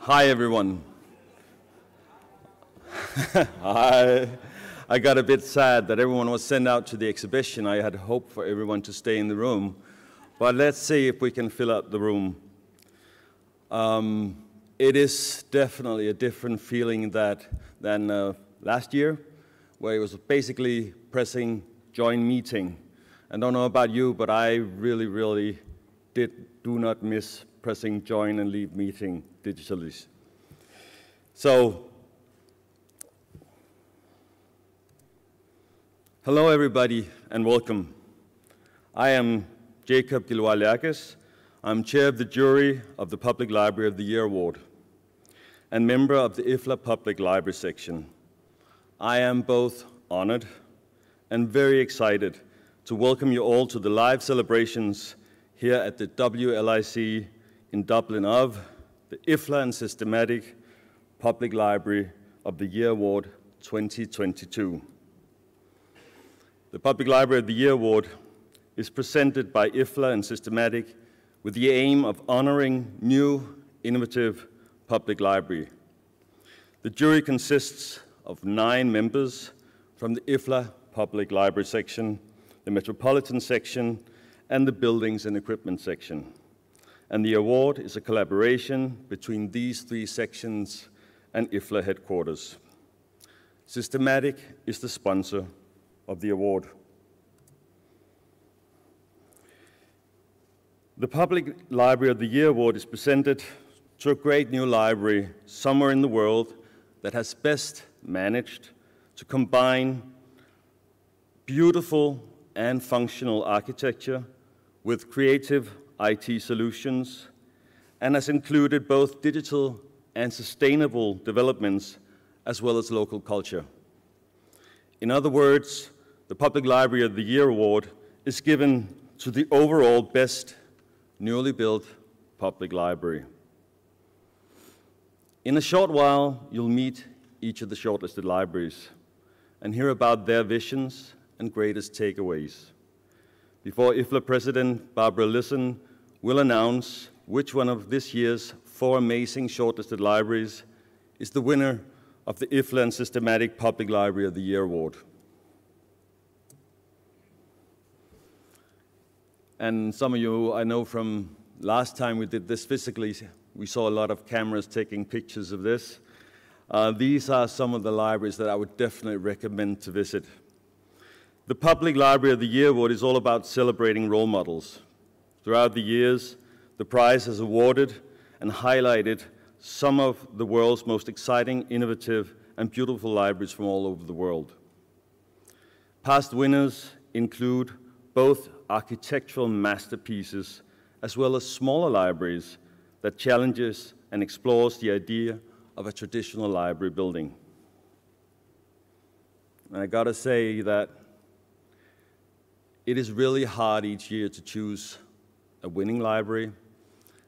Hi, everyone. I got a bit sad that everyone was sent out to the exhibition. I had hoped for everyone to stay in the room, but let's see if we can fill out the room. It is definitely a different feeling than last year, where it was basically pressing join meeting. I don't know about you, but I really do not miss pressing join and leave meeting digitally. So, hello everybody and welcome. I am Jacob Gellerup. I'm chair of the jury of the Public Library of the Year Award and member of the IFLA Public Library section. I am both honored and very excited to welcome you all to the live celebrations here at the WLIC in Dublin of the IFLA and Systematic Public Library of the Year Award 2022. The Public Library of the Year Award is presented by IFLA and Systematic with the aim of honoring new, innovative public library. The jury consists of 9 members from the IFLA Public Library section, the Metropolitan section, and the Buildings and Equipment section. And the award is a collaboration between these 3 sections and IFLA headquarters. Systematic is the sponsor of the award. The Public Library of the Year Award is presented to a great new library somewhere in the world that has best managed to combine beautiful and functional architecture with creative IT solutions, and has included both digital and sustainable developments as well as local culture. In other words, the Public Library of the Year Award is given to the overall best newly built public library. In a short while, you'll meet each of the shortlisted libraries and hear about their visions and greatest takeaways before IFLA President Barbara Lisson will announce which one of this year's 4 amazing shortlisted libraries is the winner of the IFLA and Systematic Public Library of the Year Award. And some of you, I know from last time we did this physically, we saw a lot of cameras taking pictures of this. These are some of the libraries that I would definitely recommend to visit. The Public Library of the Year Award is all about celebrating role models. Throughout the years, the prize has awarded and highlighted some of the world's most exciting, innovative, and beautiful libraries from all over the world. Past winners include both architectural masterpieces as well as smaller libraries that challenges and explores the idea of a traditional library building. And I gotta say that it is really hard each year to choose a winning library,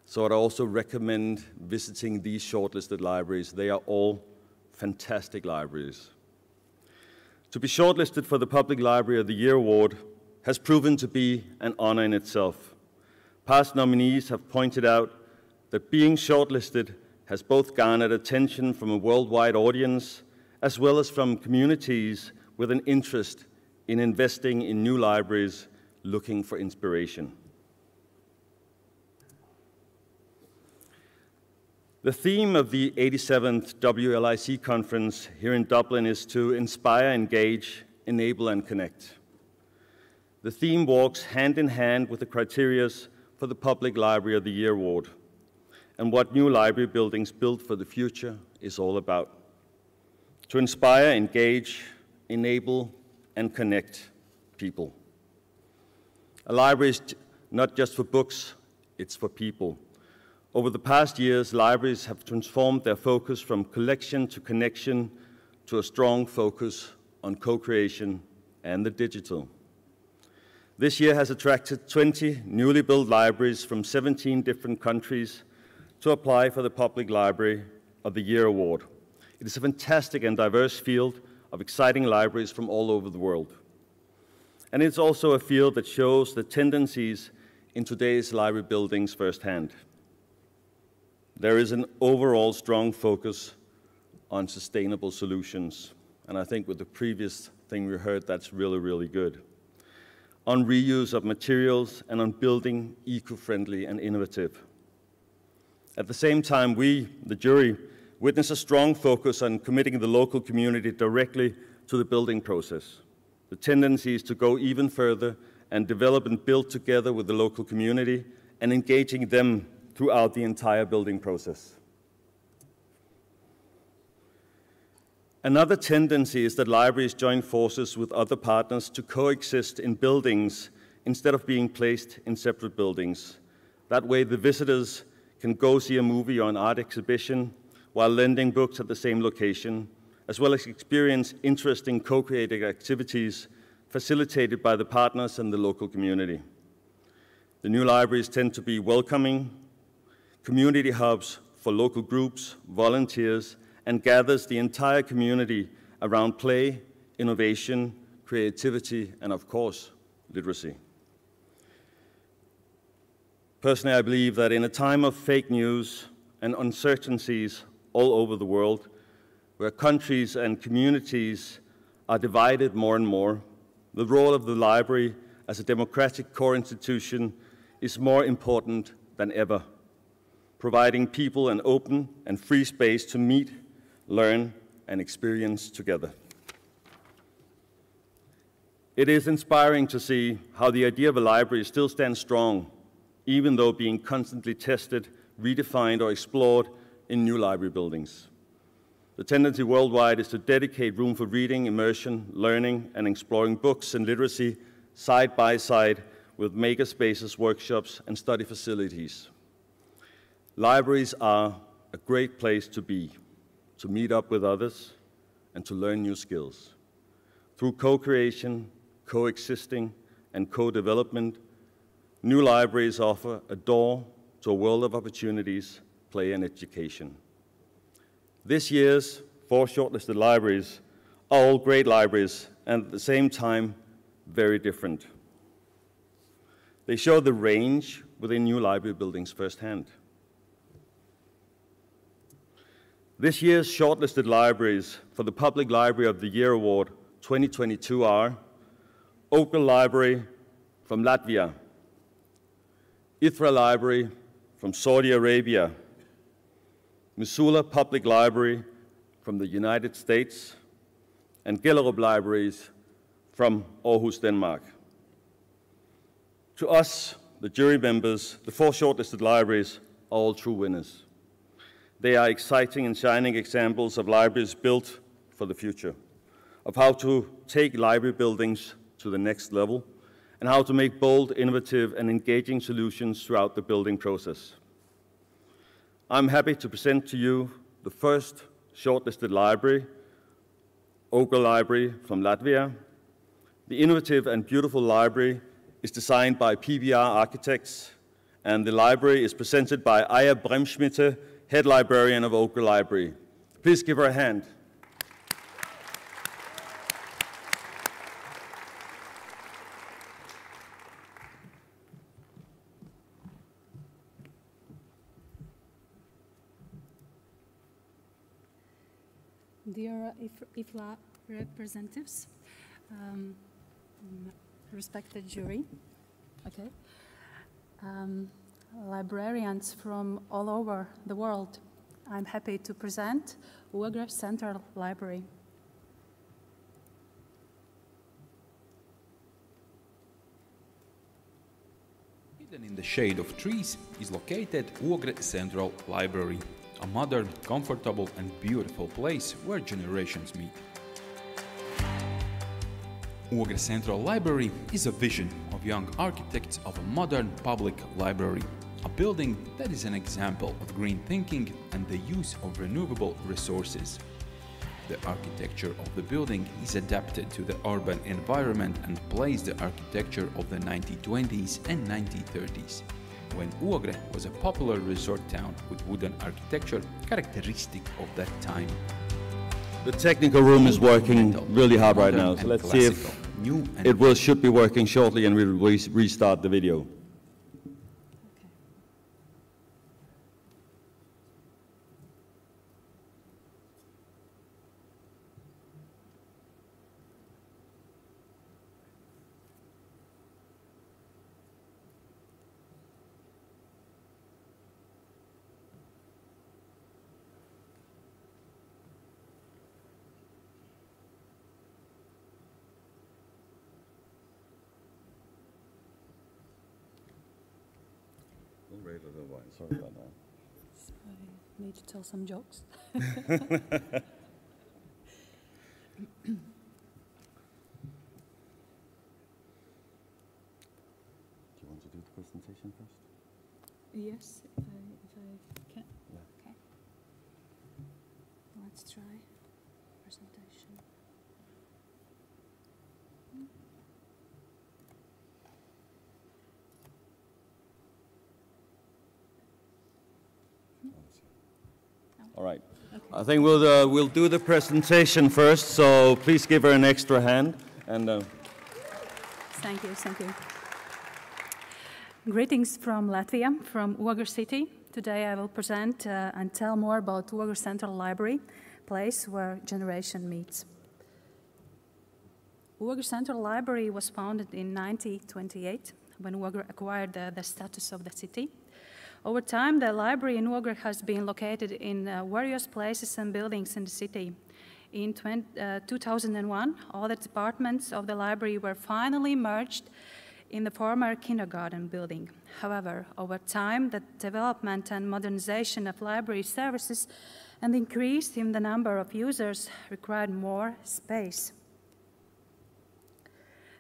so I'd also recommend visiting these shortlisted libraries. They are all fantastic libraries. To be shortlisted for the Public Library of the Year Award has proven to be an honor in itself. Past nominees have pointed out that being shortlisted has both garnered attention from a worldwide audience as well as from communities with an interest in investing in new libraries looking for inspiration. The theme of the 87th WLIC conference here in Dublin is to inspire, engage, enable, and connect. The theme walks hand in hand with the criteria for the Public Library of the Year Award and what new library buildings built for the future is all about. To inspire, engage, enable, and connect people. A library is not just for books, it's for people. Over the past years, libraries have transformed their focus from collection to connection to a strong focus on co-creation and the digital. This year has attracted 20 newly built libraries from 17 different countries to apply for the Public Library of the Year Award. It is a fantastic and diverse field of exciting libraries from all over the world. And it's also a field that shows the tendencies in today's library buildings firsthand. there is an overall strong focus on sustainable solutions. And I think with the previous thing we heard, that's really, really good. On reuse of materials and on building eco-friendly and innovative. At the same time, we, the jury, witness a strong focus on committing the local community directly to the building process. The tendency is to go even further and develop and build together with the local community and engaging them throughout the entire building process. Another tendency is that libraries join forces with other partners to coexist in buildings instead of being placed in separate buildings. That way the visitors can go see a movie or an art exhibition while lending books at the same location, as well as experience interesting co-creative activities facilitated by the partners and the local community. The new libraries tend to be welcoming, community hubs for local groups, volunteers, and gathers the entire community around play, innovation, creativity, and of course, literacy. Personally, I believe that in a time of fake news and uncertainties all over the world, where countries and communities are divided more and more, the role of the library as a democratic core institution is more important than ever, providing people an open and free space to meet, learn, and experience together. It is inspiring to see how the idea of a library still stands strong, even though being constantly tested, redefined, or explored in new library buildings. The tendency worldwide is to dedicate room for reading, immersion, learning, and exploring books and literacy side by side with makerspaces, workshops, and study facilities. Libraries are a great place to be, to meet up with others, and to learn new skills. Through co-creation, coexisting, and co-development, new libraries offer a door to a world of opportunities, play, and education. This year's 4 shortlisted libraries are all great libraries, and at the same time, very different. They show the range within new library buildings firsthand. This year's shortlisted libraries for the Public Library of the Year Award 2022 are Ogre Library from Latvia, Ithra Library from Saudi Arabia, Missoula Public Library from the United States, and Gellerup Libraries from Aarhus, Denmark. To us, the jury members, the 4 shortlisted libraries are all true winners. They are exciting and shining examples of libraries built for the future, of how to take library buildings to the next level, and how to make bold, innovative, and engaging solutions throughout the building process. I'm happy to present to you the first shortlisted library, Ogre Library from Latvia. The innovative and beautiful library is designed by PBR architects, and the library is presented by Aya Bremschmitte, head librarian of Ogre Library. Please give her a hand. Dear IFLA representatives, respected jury, okay, librarians from all over the world, I'm happy to present Ogre Central Library. Hidden in the shade of trees is located Ogre Central Library, a modern, comfortable and beautiful place where generations meet. Ogre Central Library is a vision of young architects of a modern public library, a building that is an example of green thinking and the use of renewable resources. The architecture of the building is adapted to the urban environment and plays the architecture of the 1920s and 1930s, when Ogre was a popular resort town with wooden architecture characteristic of that time. The technical room is working really hard right now, so let's see if it should be working shortly and we'll restart the video. sorry about that. So I need to tell some jokes. Do you want to do the presentation first? Yes, if I can. Yeah. Okay. Let's try presentation. All right. Okay. I think we'll do the presentation first, so please give her an extra hand. And Thank you, thank you. Greetings from Latvia, from Ogre City. Today I will present and tell more about Ogre Central Library, place where generation meets. Ogre Central Library was founded in 1928 when Ogre acquired the status of the city. Over time, the library in Ogre has been located in various places and buildings in the city. In 2001, all the departments of the library were finally merged in the former kindergarten building. However, over time, the development and modernization of library services and increase in the number of users required more space.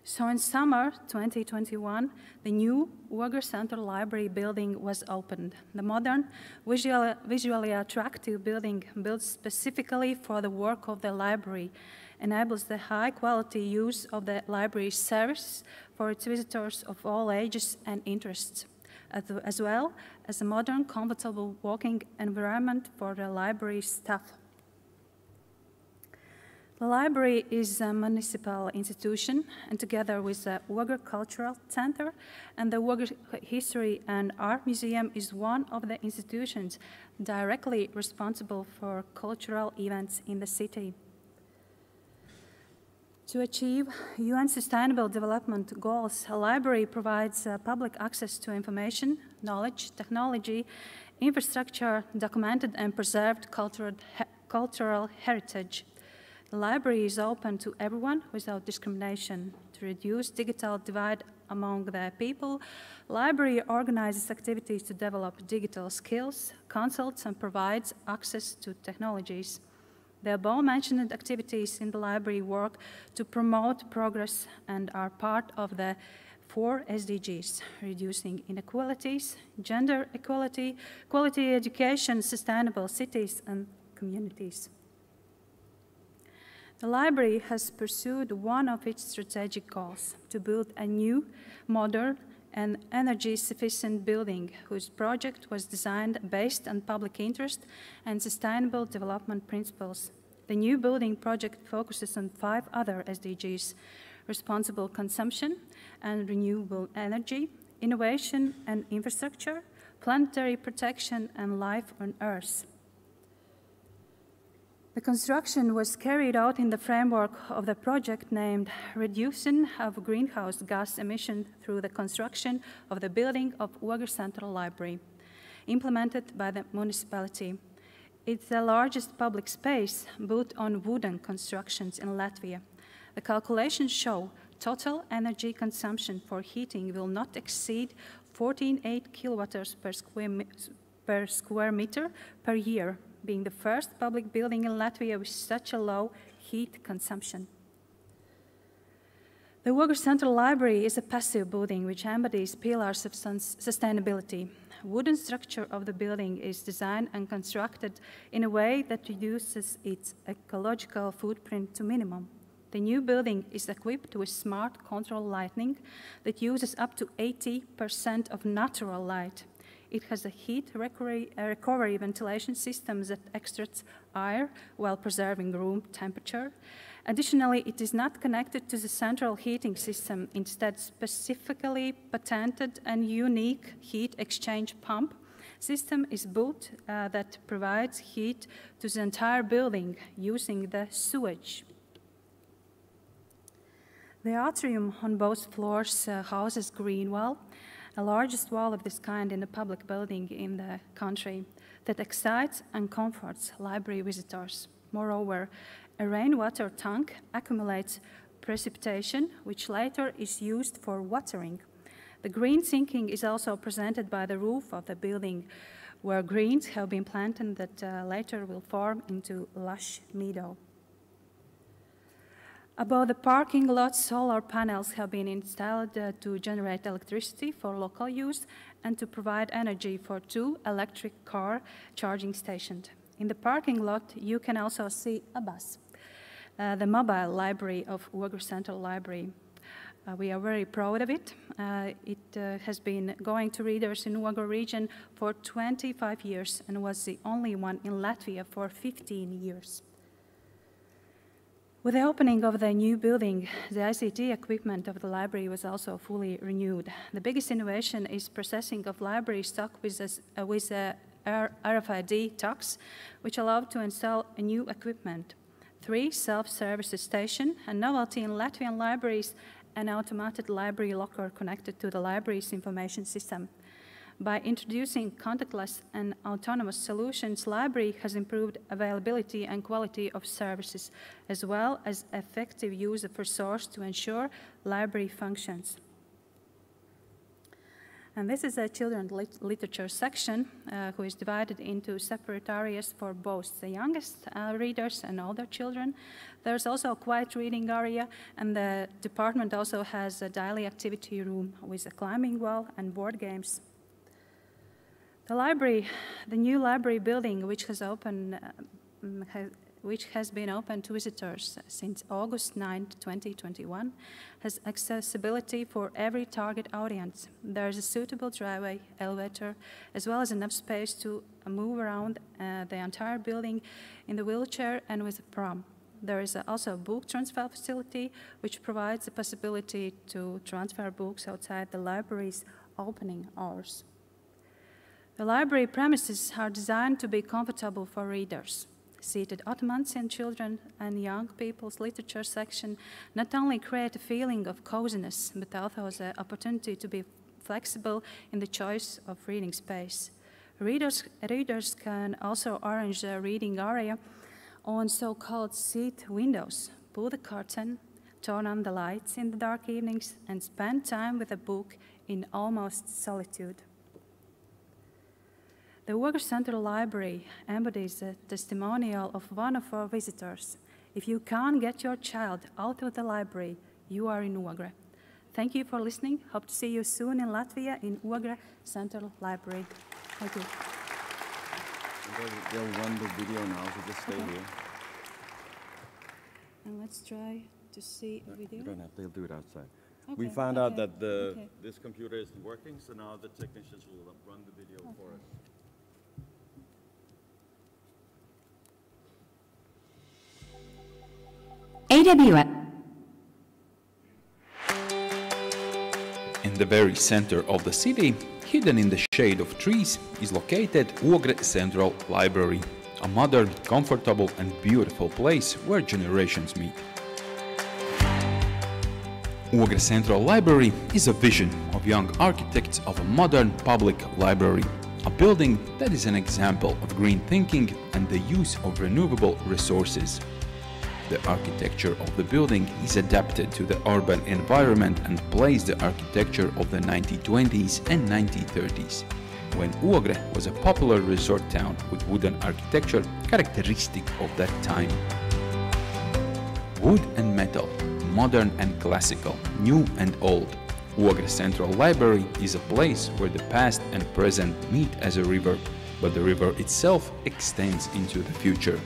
So in summer 2021, the new Ogre Central Library building was opened. The modern, visually attractive building, built specifically for the work of the library, enables the high-quality use of the library service for its visitors of all ages and interests, as well as a modern, comfortable working environment for the library staff. The library is a municipal institution, and together with the Ogre Cultural Center and the Ogre History and Art Museum is one of the institutions directly responsible for cultural events in the city. To achieve UN Sustainable Development Goals, a library provides public access to information, knowledge, technology, infrastructure, documented and preserved cultural heritage. The library is open to everyone without discrimination. To reduce digital divide among the people, the library organizes activities to develop digital skills, consults, and provides access to technologies. The above-mentioned activities in the library work to promote progress and are part of the 4 SDGs, reducing inequalities, gender equality, quality education, sustainable cities and communities. The library has pursued one of its strategic goals, to build a new, modern, and energy-sufficient building whose project was designed based on public interest and sustainable development principles. The new building project focuses on 5 other SDGs: responsible consumption and renewable energy, innovation and infrastructure, planetary protection, and life on Earth. The construction was carried out in the framework of the project named Reduction of Greenhouse Gas Emission through the construction of the building of Ogre Central Library, implemented by the municipality. It's the largest public space built on wooden constructions in Latvia. The calculations show total energy consumption for heating will not exceed 14.8 kilowatts per square meter per year, being the first public building in Latvia with such a low heat consumption. The Ogre Central Library is a passive building which embodies pillars of sustainability. The wooden structure of the building is designed and constructed in a way that reduces its ecological footprint to minimum. The new building is equipped with smart control lighting that uses up to 80% of natural light. It has a heat recovery ventilation system that extracts air while preserving room temperature. Additionally, it is not connected to the central heating system. Instead, specifically patented and unique heat exchange pump system is built that provides heat to the entire building using the sewage. The atrium on both floors houses green wall, the largest wall of this kind in a public building in the country that excites and comforts library visitors. Moreover, a rainwater tank accumulates precipitation, which later is used for watering. The green thinking is also presented by the roof of the building, where greens have been planted that later will form into lush meadow. Above the parking lot, solar panels have been installed to generate electricity for local use and to provide energy for 2 electric car charging stations. In the parking lot, you can also see a bus, the mobile library of Ogre Central Library. We are very proud of it. It has been going to readers in Ogre region for 25 years and was the only one in Latvia for 15 years. With the opening of the new building, the ICT equipment of the library was also fully renewed. The biggest innovation is processing of library stock with RFID tags, which allowed to install a new equipment. 3 self-service stations, a novelty in Latvian libraries, an automated library locker connected to the library's information system. By introducing contactless and autonomous solutions, library has improved availability and quality of services, as well as effective use of resources to ensure library functions. And this is a children's literature section, who is divided into separate areas for both the youngest readers and older children. There's also a quiet reading area, and the department also has a daily activity room with a climbing wall and board games. The library, the new library building, which has been open to visitors since August 9, 2021, has accessibility for every target audience. There is a suitable driveway, elevator, as well as enough space to move around the entire building in the wheelchair and with a pram. There is also a book transfer facility, which provides the possibility to transfer books outside the library's opening hours. The library premises are designed to be comfortable for readers. Seated ottomans in children and young people's literature section not only create a feeling of coziness, but also the opportunity to be flexible in the choice of reading space. Readers can also arrange a reading area on so-called seat windows, pull the curtain, turn on the lights in the dark evenings, and spend time with a book in almost solitude. The Ogre Central Library embodies a testimonial of one of our visitors. If you can't get your child out of the library, you are in Ogre. Thank you for listening. Hope to see you soon in Latvia in Ogre Central Library. Thank you. They'll run the video now, so just stay here. And let's try to see a video. You don't have to, they'll do it outside. Okay, We found out that this computer isn't working, so now the technicians will run the video for us. AWS. In the very center of the city, hidden in the shade of trees, is located Ogre Central Library, a modern, comfortable and beautiful place where generations meet. Ogre Central Library is a vision of young architects of a modern public library, a building that is an example of green thinking and the use of renewable resources. The architecture of the building is adapted to the urban environment and plays the architecture of the 1920s and 1930s, when Ogre was a popular resort town with wooden architecture characteristic of that time. Wood and metal, modern and classical, new and old, Ogre Central Library is a place where the past and present meet as a river, but the river itself extends into the future.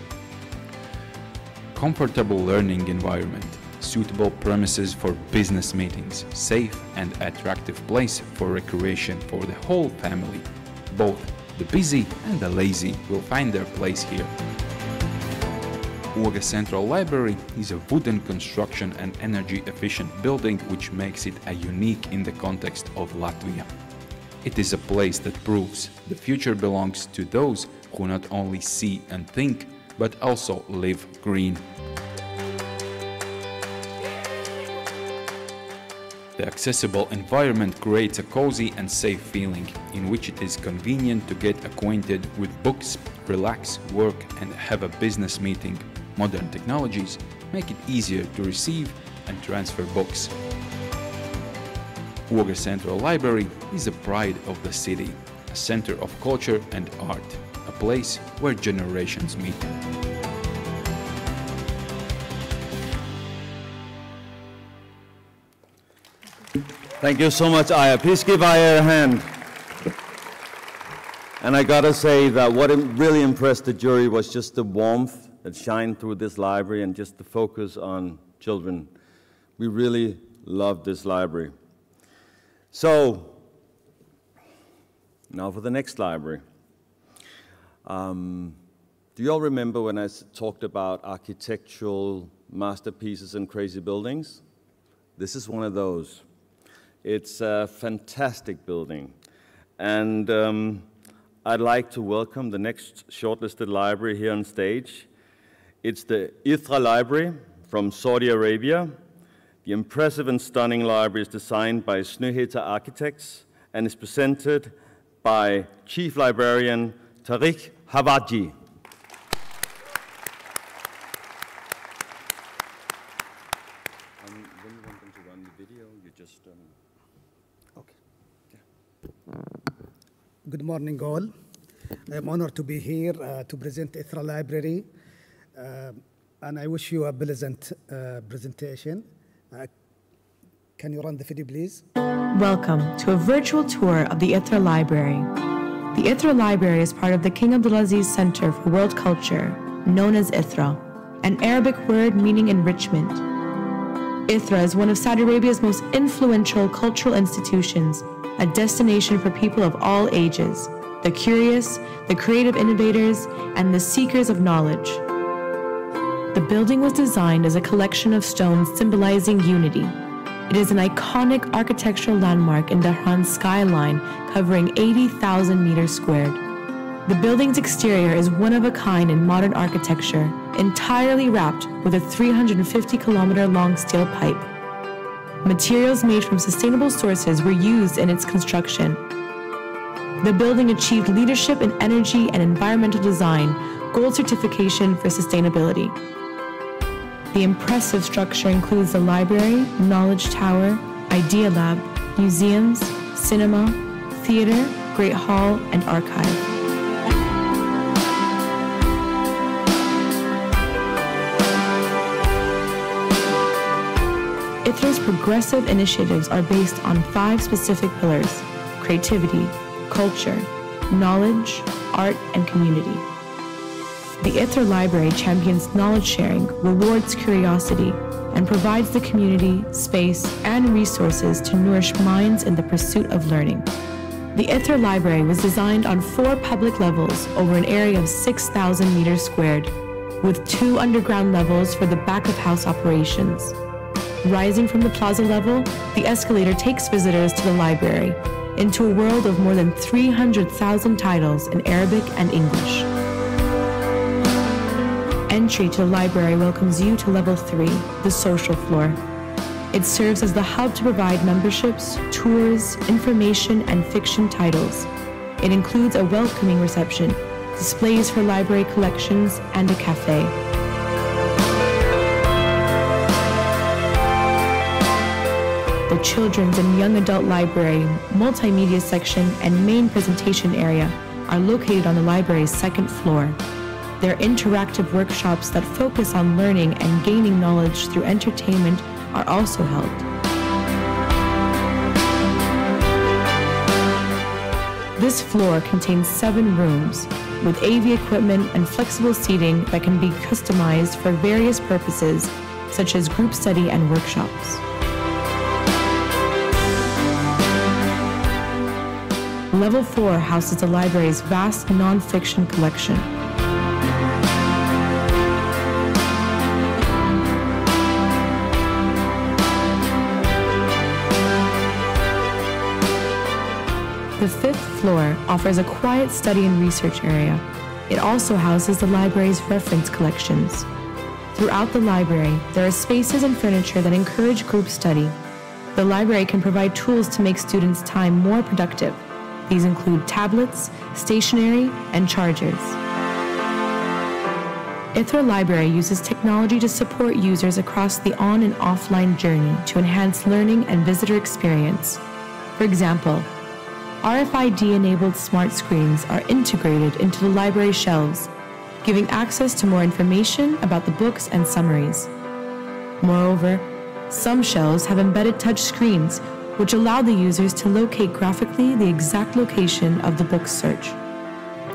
Comfortable learning environment, suitable premises for business meetings, safe and attractive place for recreation for the whole family. Both the busy and the lazy will find their place here. Ogre Central Library is a wooden construction and energy-efficient building which makes it a unique in the context of Latvia. It is a place that proves the future belongs to those who not only see and think, but also live green. The accessible environment creates a cozy and safe feeling, in which it is convenient to get acquainted with books, relax, work and have a business meeting. Modern technologies make it easier to receive and transfer books. Ogre Central Library is a pride of the city, a center of culture and art, a place where generations meet. Thank you so much, Aya. Please give Aya a hand. And I gotta say that what really impressed the jury was just the warmth that shined through this library and just the focus on children. We really loved this library. So, now for the next library. Do you all remember when I talked about architectural masterpieces and crazy buildings? This is one of those. It's a fantastic building. And I'd like to welcome the next shortlisted library here on stage. It's the Ithra Library from Saudi Arabia. The impressive and stunning library is designed by Snøhetta Architects and is presented by Chief Librarian Tariq Hawaji. When you want them to run the video, you just... Okay. Yeah. Good morning, all. I am honored to be here to present Ithra Library, and I wish you a pleasant presentation. Can you run the video, please? Welcome to a virtual tour of the Ithra Library. The Ithra Library is part of the King Abdulaziz Center for World Culture, known as Ithra, an Arabic word meaning enrichment. Ithra is one of Saudi Arabia's most influential cultural institutions, a destination for people of all ages, the curious, the creative innovators, and the seekers of knowledge. The building was designed as a collection of stones symbolizing unity. It is an iconic architectural landmark in Dhahran's skyline, covering 80,000 meters squared. The building's exterior is one of a kind in modern architecture, entirely wrapped with a 350-kilometer-long steel pipe. Materials made from sustainable sources were used in its construction. The building achieved Leadership in Energy and Environmental Design Gold Certification for Sustainability. The impressive structure includes the library, knowledge tower, idea lab, museums, cinema, theater, great hall, and archive. Ithra's progressive initiatives are based on 5 specific pillars: creativity, culture, knowledge, art, and community. The Ithra Library champions knowledge sharing, rewards curiosity, and provides the community, space, and resources to nourish minds in the pursuit of learning. The Ithra Library was designed on 4 public levels over an area of 6,000 meters squared, with 2 underground levels for the back-of-house operations. Rising from the plaza level, the escalator takes visitors to the library, into a world of more than 300,000 titles in Arabic and English. Entry to the library welcomes you to level 3, the social floor. It serves as the hub to provide memberships, tours, information, and fiction titles. It includes a welcoming reception, displays for library collections, and a cafe. The Children's and Young Adult Library, Multimedia Section, and Main Presentation Area are located on the library's 2nd floor. Their interactive workshops that focus on learning and gaining knowledge through entertainment are also held. This floor contains 7 rooms with AV equipment and flexible seating that can be customized for various purposes, such as group study and workshops. Level 4 houses the library's vast non-fiction collection. The 5th floor offers a quiet study and research area. It also houses the library's reference collections. Throughout the library, there are spaces and furniture that encourage group study. The library can provide tools to make students' time more productive. These include tablets, stationery, and chargers. Ithra Library uses technology to support users across the on- and offline journey to enhance learning and visitor experience. For example, RFID-enabled smart screens are integrated into the library shelves, giving access to more information about the books and summaries. Moreover, some shelves have embedded touch screens, which allow the users to locate graphically the exact location of the book's search.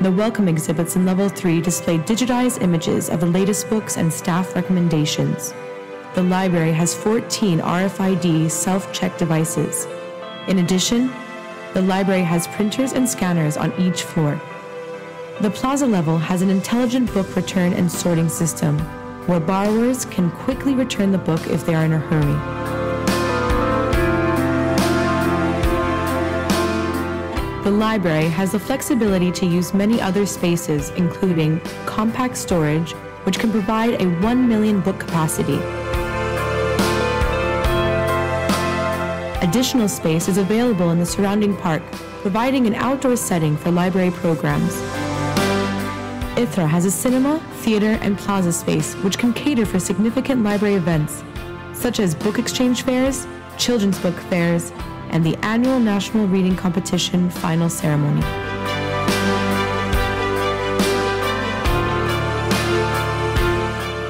The welcome exhibits in Level 3 display digitized images of the latest books and staff recommendations. The library has 14 RFID self-check devices. In addition, the library has printers and scanners on each floor. The plaza level has an intelligent book return and sorting system, where borrowers can quickly return the book if they are in a hurry. The library has the flexibility to use many other spaces, including compact storage, which can provide a 1 million book capacity. Additional space is available in the surrounding park, providing an outdoor setting for library programs. Ithra has a cinema, theater, and plaza space which can cater for significant library events, such as book exchange fairs, children's book fairs, and the annual National Reading Competition final ceremony.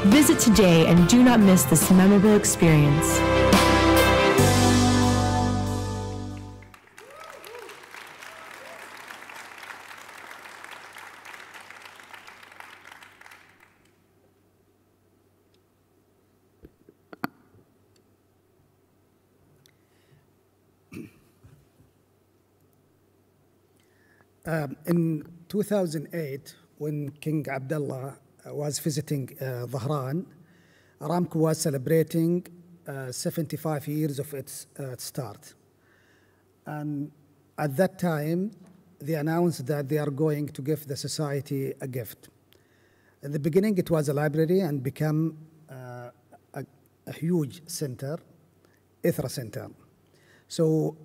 Visit today and do not miss this memorable experience. In 2008, when King Abdullah was visiting Dhahran, Aramco was celebrating 75 years of its start. And at that time, they announced that they are going to give the society a gift. In the beginning, it was a library and became a huge center, Ithra Center. So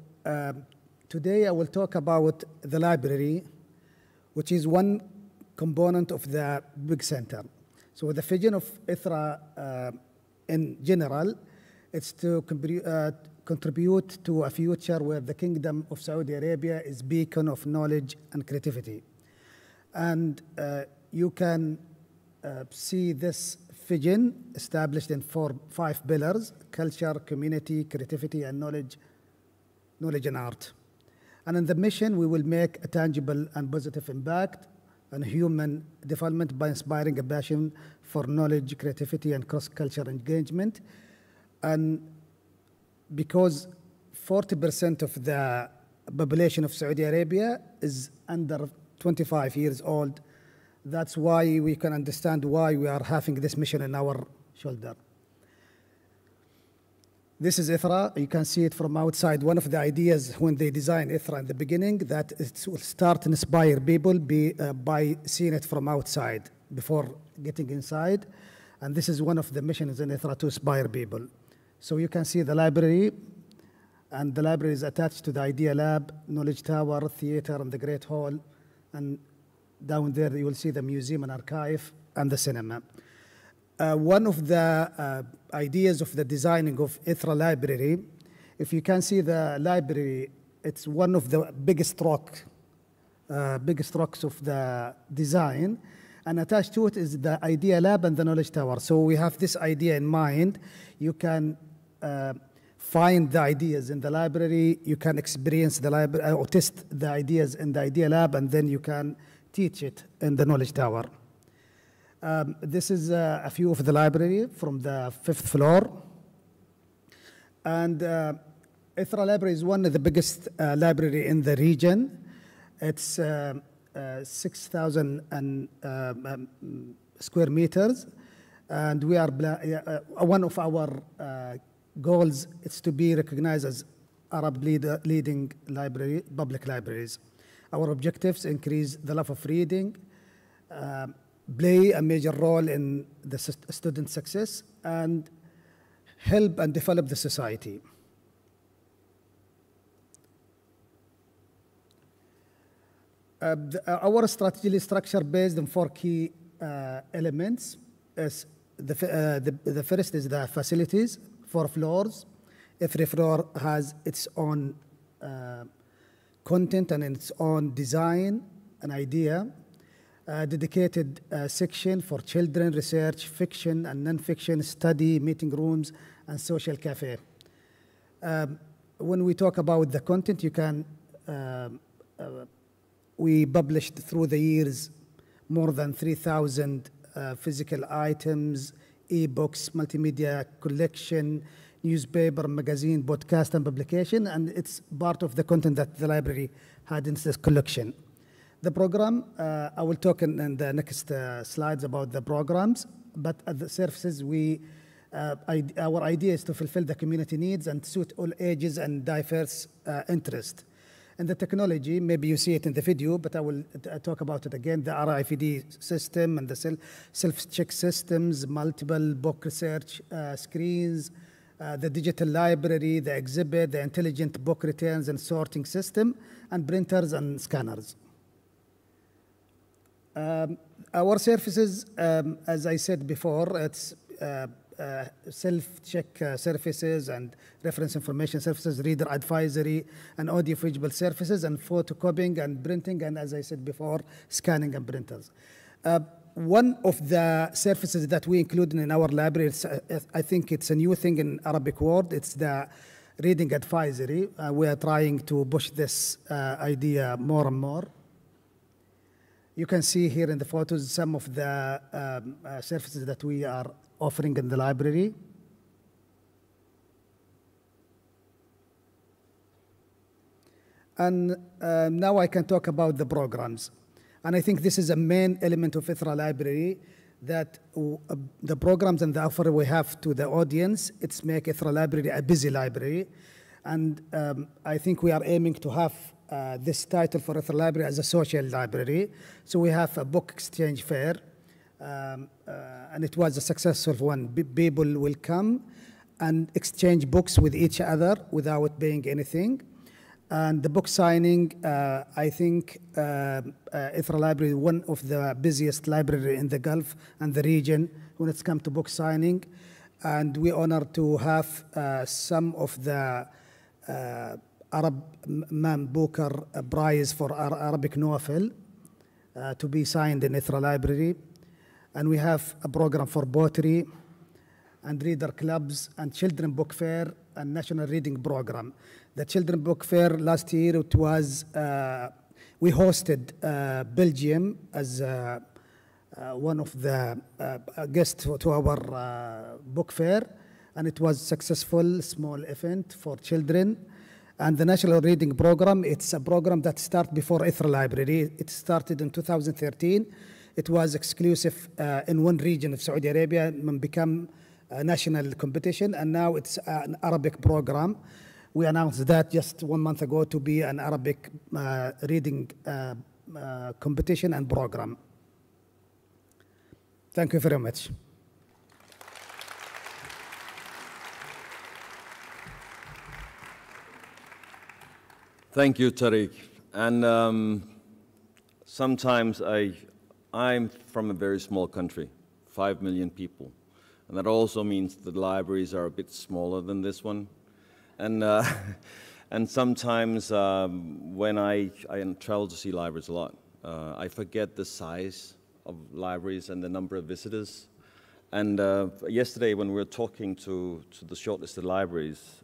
today, I will talk about the library, which is one component of the big center. So the vision of Ithra in general, it's to contribute to a future where the Kingdom of Saudi Arabia is beacon of knowledge and creativity. And you can see this vision established in 5 pillars: culture, community, creativity, and knowledge and art. And in the mission, we will make a tangible and positive impact on human development by inspiring a passion for knowledge, creativity, and cross-cultural engagement. And because 40% of the population of Saudi Arabia is under 25 years old, that's why we can understand why we are having this mission in our shoulder. This is Ithra. You can see it from outside. One of the ideas when they designed Ithra in the beginning, that it will start and inspire people by seeing it from outside before getting inside. And this is one of the missions in Ithra, to inspire people. So you can see the library, and the library is attached to the Idea Lab, Knowledge Tower, Theater, and the Great Hall. And down there, you will see the museum and archive and the cinema. One of the ideas of the designing of Ithra Library, if you can see the library, it's one of the biggest rocks of the design, and attached to it is the Idea Lab and the Knowledge Tower. So we have this idea in mind. You can find the ideas in the library, you can experience the library, or test the ideas in the Idea Lab, and then you can teach it in the Knowledge Tower. This is a view of the library from the 5th floor. And Ithra Library is one of the biggest library in the region. It's 6,000 square meters. And we are one of our goals is to be recognized as Arab leading library, public libraries. Our objectives: increase the love of reading, play a major role in the student success, and help and develop the society. Our strategy is structured based on 4 key elements. The first is the facilities, 4 floors. Every floor has its own content and its own design and idea. Dedicated section for children, research, fiction and non-fiction, study, meeting rooms, and social cafe. When we talk about the content, you can, we published through the years more than 3,000 physical items, e-books, multimedia collection, newspaper, magazine, podcast, and publication, and it's part of the content that the library had in this collection. The program, I will talk in the next slides about the programs, but at the services, our idea is to fulfill the community needs and suit all ages and diverse interests. And the technology, maybe you see it in the video, but I will talk about it again, the RFID system and the self-check systems, multiple book research screens, the digital library, the exhibit, the intelligent book returns and sorting system, and printers and scanners. Our services, as I said before, it's self-check services and reference information services, reader advisory, and audio-visual services, and photocopying and printing, and as I said before, scanning and printers. One of the services that we include in our library, I think it's a new thing in Arabic world, it's the reading advisory. We are trying to push this idea more and more. You can see here in the photos some of the services that we are offering in the library. And now I can talk about the programs. And I think this is a main element of Ithra Library, that the programs and the offer we have to the audience, it's make Ithra Library a busy library. And I think we are aiming to have this title for Ithra Library as a social library. So we have a book exchange fair, and it was a successful one. People will come and exchange books with each other without paying anything. And the book signing, I think Ithra Library is one of the busiest libraries in the Gulf and the region when it's come to book signing. And we're honored to have some of the Arab Man Booker Prize for Arabic novel to be signed in Ithra Library. And we have a program for poetry and reader clubs and children book fair and national reading program. The children book fair last year, it was, we hosted Belgium as one of the guests to our book fair, and it was successful, small event for children. And the National Reading Program, it's a program that started before Ithra Library. It started in 2013. It was exclusive in one region of Saudi Arabia and become a national competition, and now it's an Arabic program. We announced that just 1 month ago to be an Arabic reading competition and program. Thank you very much. Thank you, Tariq. And sometimes I'm from a very small country, 5 million people. And that also means that libraries are a bit smaller than this one. And, and sometimes when I travel to see libraries a lot, I forget the size of libraries and the number of visitors. And yesterday when we were talking to the shortlisted libraries,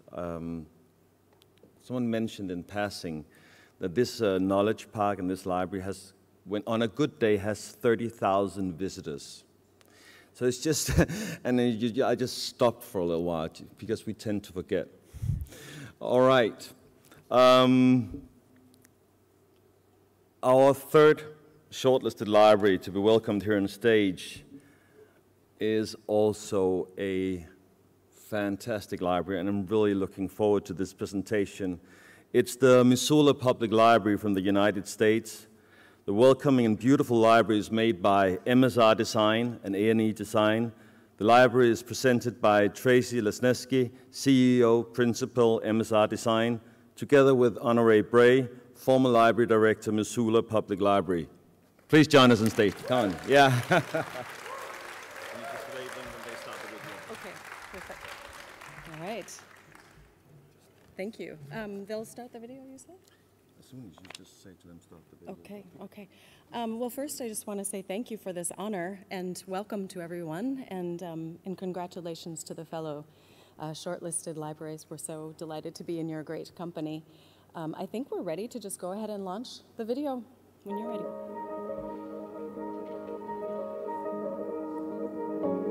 someone mentioned in passing that this knowledge park and this library has, when on a good day, has 30,000 visitors. So it's just, and then I just stopped for a little while because we tend to forget. All right. Our third shortlisted library to be welcomed here on stage is also a fantastic library, and I'm really looking forward to this presentation. It's the Missoula Public Library from the United States. The welcoming and beautiful library is made by MSR Design and A&E Design. The library is presented by Tracy Lesneski, CEO, Principal, MSR Design, together with Honoré Bray, former Library Director, Missoula Public Library. Please join us on stage. Come on. Yeah. Okay, perfect. All right. Thank you. They'll start the video, you said? As soon as you just say to them, start the video. Okay, okay. Well, first I just want to say thank you for this honor and welcome to everyone, and congratulations to the fellow shortlisted libraries. We're so delighted to be in your great company. I think we're ready to just go ahead and launch the video when you're ready.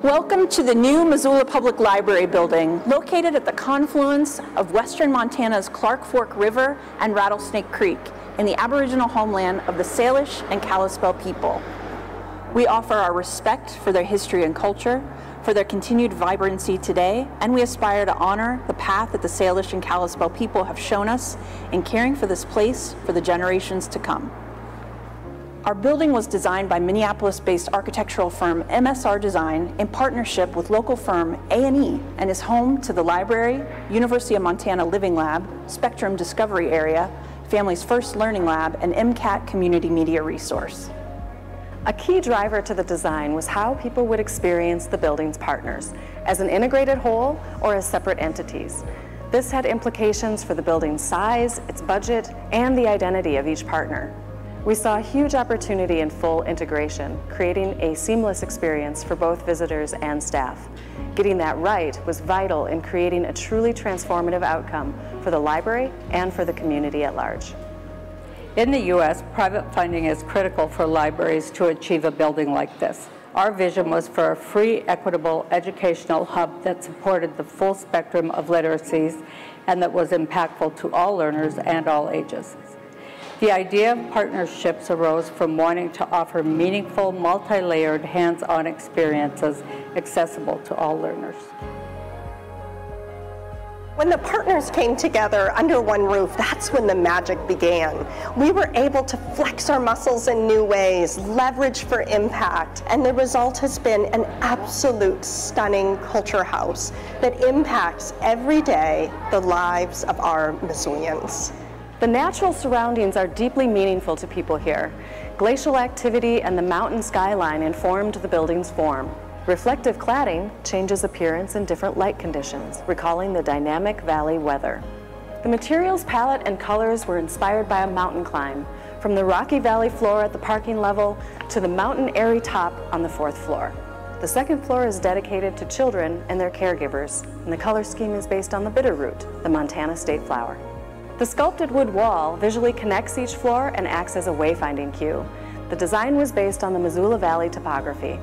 Welcome to the new Missoula Public Library building, located at the confluence of western Montana's Clark Fork River and Rattlesnake Creek in the Aboriginal homeland of the Salish and Kalispel people. We offer our respect for their history and culture, for their continued vibrancy today, and we aspire to honor the path that the Salish and Kalispel people have shown us in caring for this place for the generations to come. Our building was designed by Minneapolis-based architectural firm MSR Design in partnership with local firm A&E and is home to the library, University of Montana Living Lab, Spectrum Discovery Area, Family's First Learning Lab, and MCAT Community Media Resource. A key driver to the design was how people would experience the building's partners, as an integrated whole or as separate entities. This had implications for the building's size, its budget, and the identity of each partner. We saw a huge opportunity in full integration, creating a seamless experience for both visitors and staff. Getting that right was vital in creating a truly transformative outcome for the library and for the community at large. In the U.S., private funding is critical for libraries to achieve a building like this. Our vision was for a free, equitable educational hub that supported the full spectrum of literacies and that was impactful to all learners and all ages. The idea of partnerships arose from wanting to offer meaningful, multi-layered, hands-on experiences accessible to all learners. When the partners came together under one roof, that's when the magic began. We were able to flex our muscles in new ways, leverage for impact, and the result has been an absolute stunning culture house that impacts every day the lives of our Missoulians. The natural surroundings are deeply meaningful to people here. Glacial activity and the mountain skyline informed the building's form. Reflective cladding changes appearance in different light conditions, recalling the dynamic valley weather. The materials palette and colors were inspired by a mountain climb, from the rocky valley floor at the parking level to the mountain airy top on the 4th floor. The 2nd floor is dedicated to children and their caregivers, and the color scheme is based on the bitterroot, the Montana state flower. The sculpted wood wall visually connects each floor and acts as a wayfinding cue. The design was based on the Missoula Valley topography.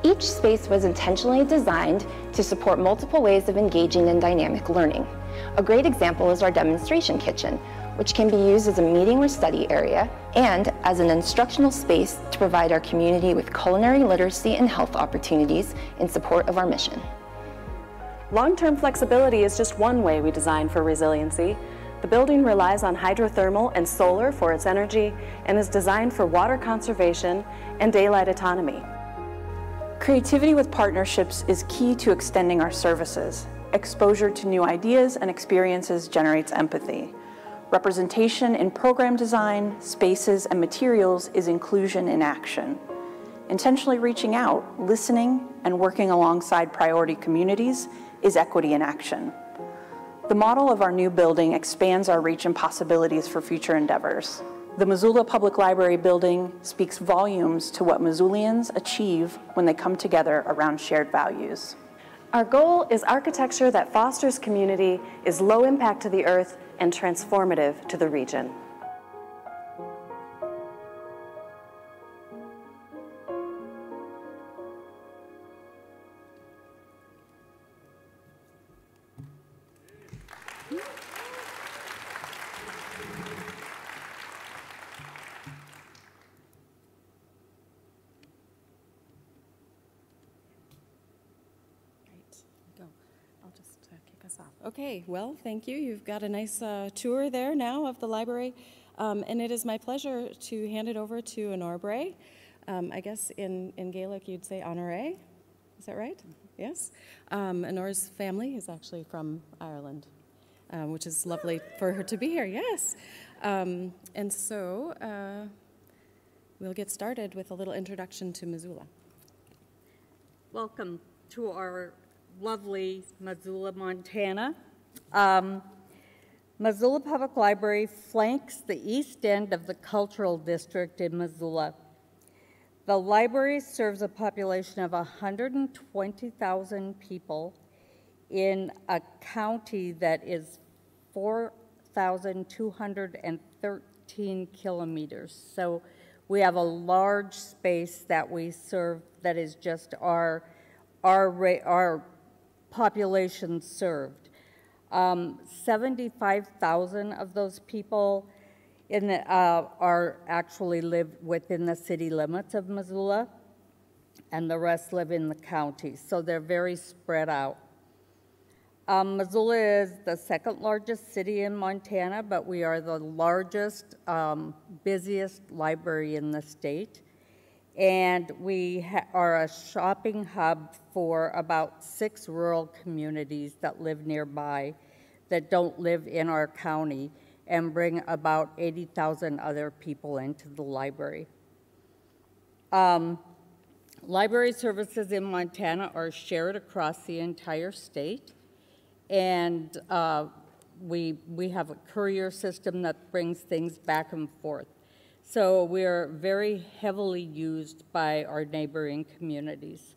Each space was intentionally designed to support multiple ways of engaging in dynamic learning. A great example is our demonstration kitchen, which can be used as a meeting or study area and as an instructional space to provide our community with culinary literacy and health opportunities in support of our mission. Long-term flexibility is just one way we design for resiliency. The building relies on hydrothermal and solar for its energy and is designed for water conservation and daylight autonomy. Creativity with partnerships is key to extending our services. Exposure to new ideas and experiences generates empathy. Representation in program design, spaces, and materials is inclusion in action. Intentionally reaching out, listening, and working alongside priority communities is equity in action. The model of our new building expands our reach and possibilities for future endeavors. The Missoula Public Library building speaks volumes to what Missoulians achieve when they come together around shared values. Our goal is architecture that fosters community, is low impact to the earth, and transformative to the region. Okay, well, thank you. You've got a nice tour there now of the library, and it is my pleasure to hand it over to an Orbre. I guess in Gaelic you'd say honoré. Is that right? Yes. Honore's family is actually from Ireland, which is lovely for her to be here, yes. And so we'll get started with a little introduction to Missoula. Welcome to our lovely Missoula, Montana. Missoula Public Library flanks the east end of the cultural district in Missoula. The library serves a population of 120,000 people in a county that is 4,213 kilometers. So we have a large space that we serve that is just our population served. 75,000 of those people actually live within the city limits of Missoula, and the rest live in the county, so they're very spread out. Missoula is the second largest city in Montana, but we are the largest, busiest library in the state. And we are a shopping hub for about 6 rural communities that live nearby that don't live in our county, and bring about 80,000 other people into the library. Library services in Montana are shared across the entire state, and we have a courier system that brings things back and forth. So we're very heavily used by our neighboring communities.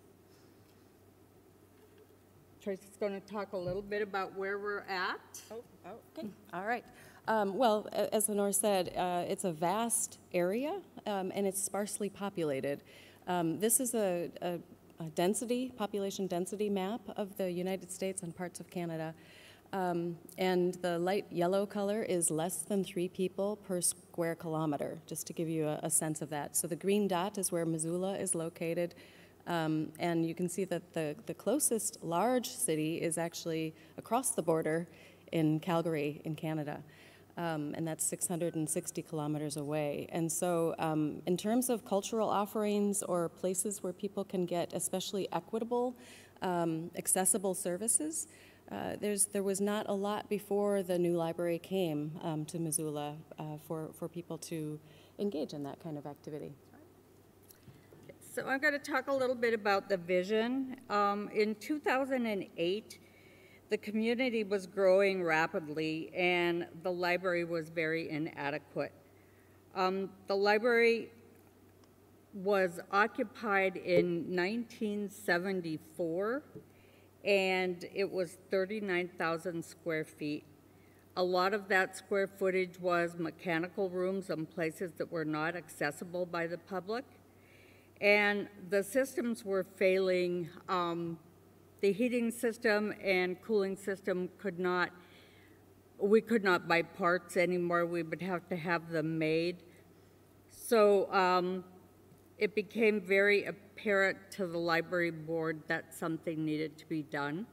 Tracy's going to talk a little bit about where we're at. Okay, all right. Well, as Lenore said, it's a vast area, and it's sparsely populated. This is a population density map of the United States and parts of Canada. And the light yellow color is less than 3 people per square kilometer, just to give you a sense of that. So the green dot is where Missoula is located, and you can see that the closest large city is actually across the border in Calgary in Canada, and that's 660 kilometers away. And so in terms of cultural offerings or places where people can get especially equitable, accessible services, there was not a lot before the new library came to Missoula for people to engage in that kind of activity. So I'm going to talk a little bit about the vision. In 2008, the community was growing rapidly and the library was very inadequate. The library was occupied in 1974, and it was 39,000 square feet. A lot of that square footage was mechanical rooms and places that were not accessible by the public. And the systems were failing. The heating system and cooling system we could not buy parts anymore. We would have to have them made. So it became very apparent to the library board that something needed to be done.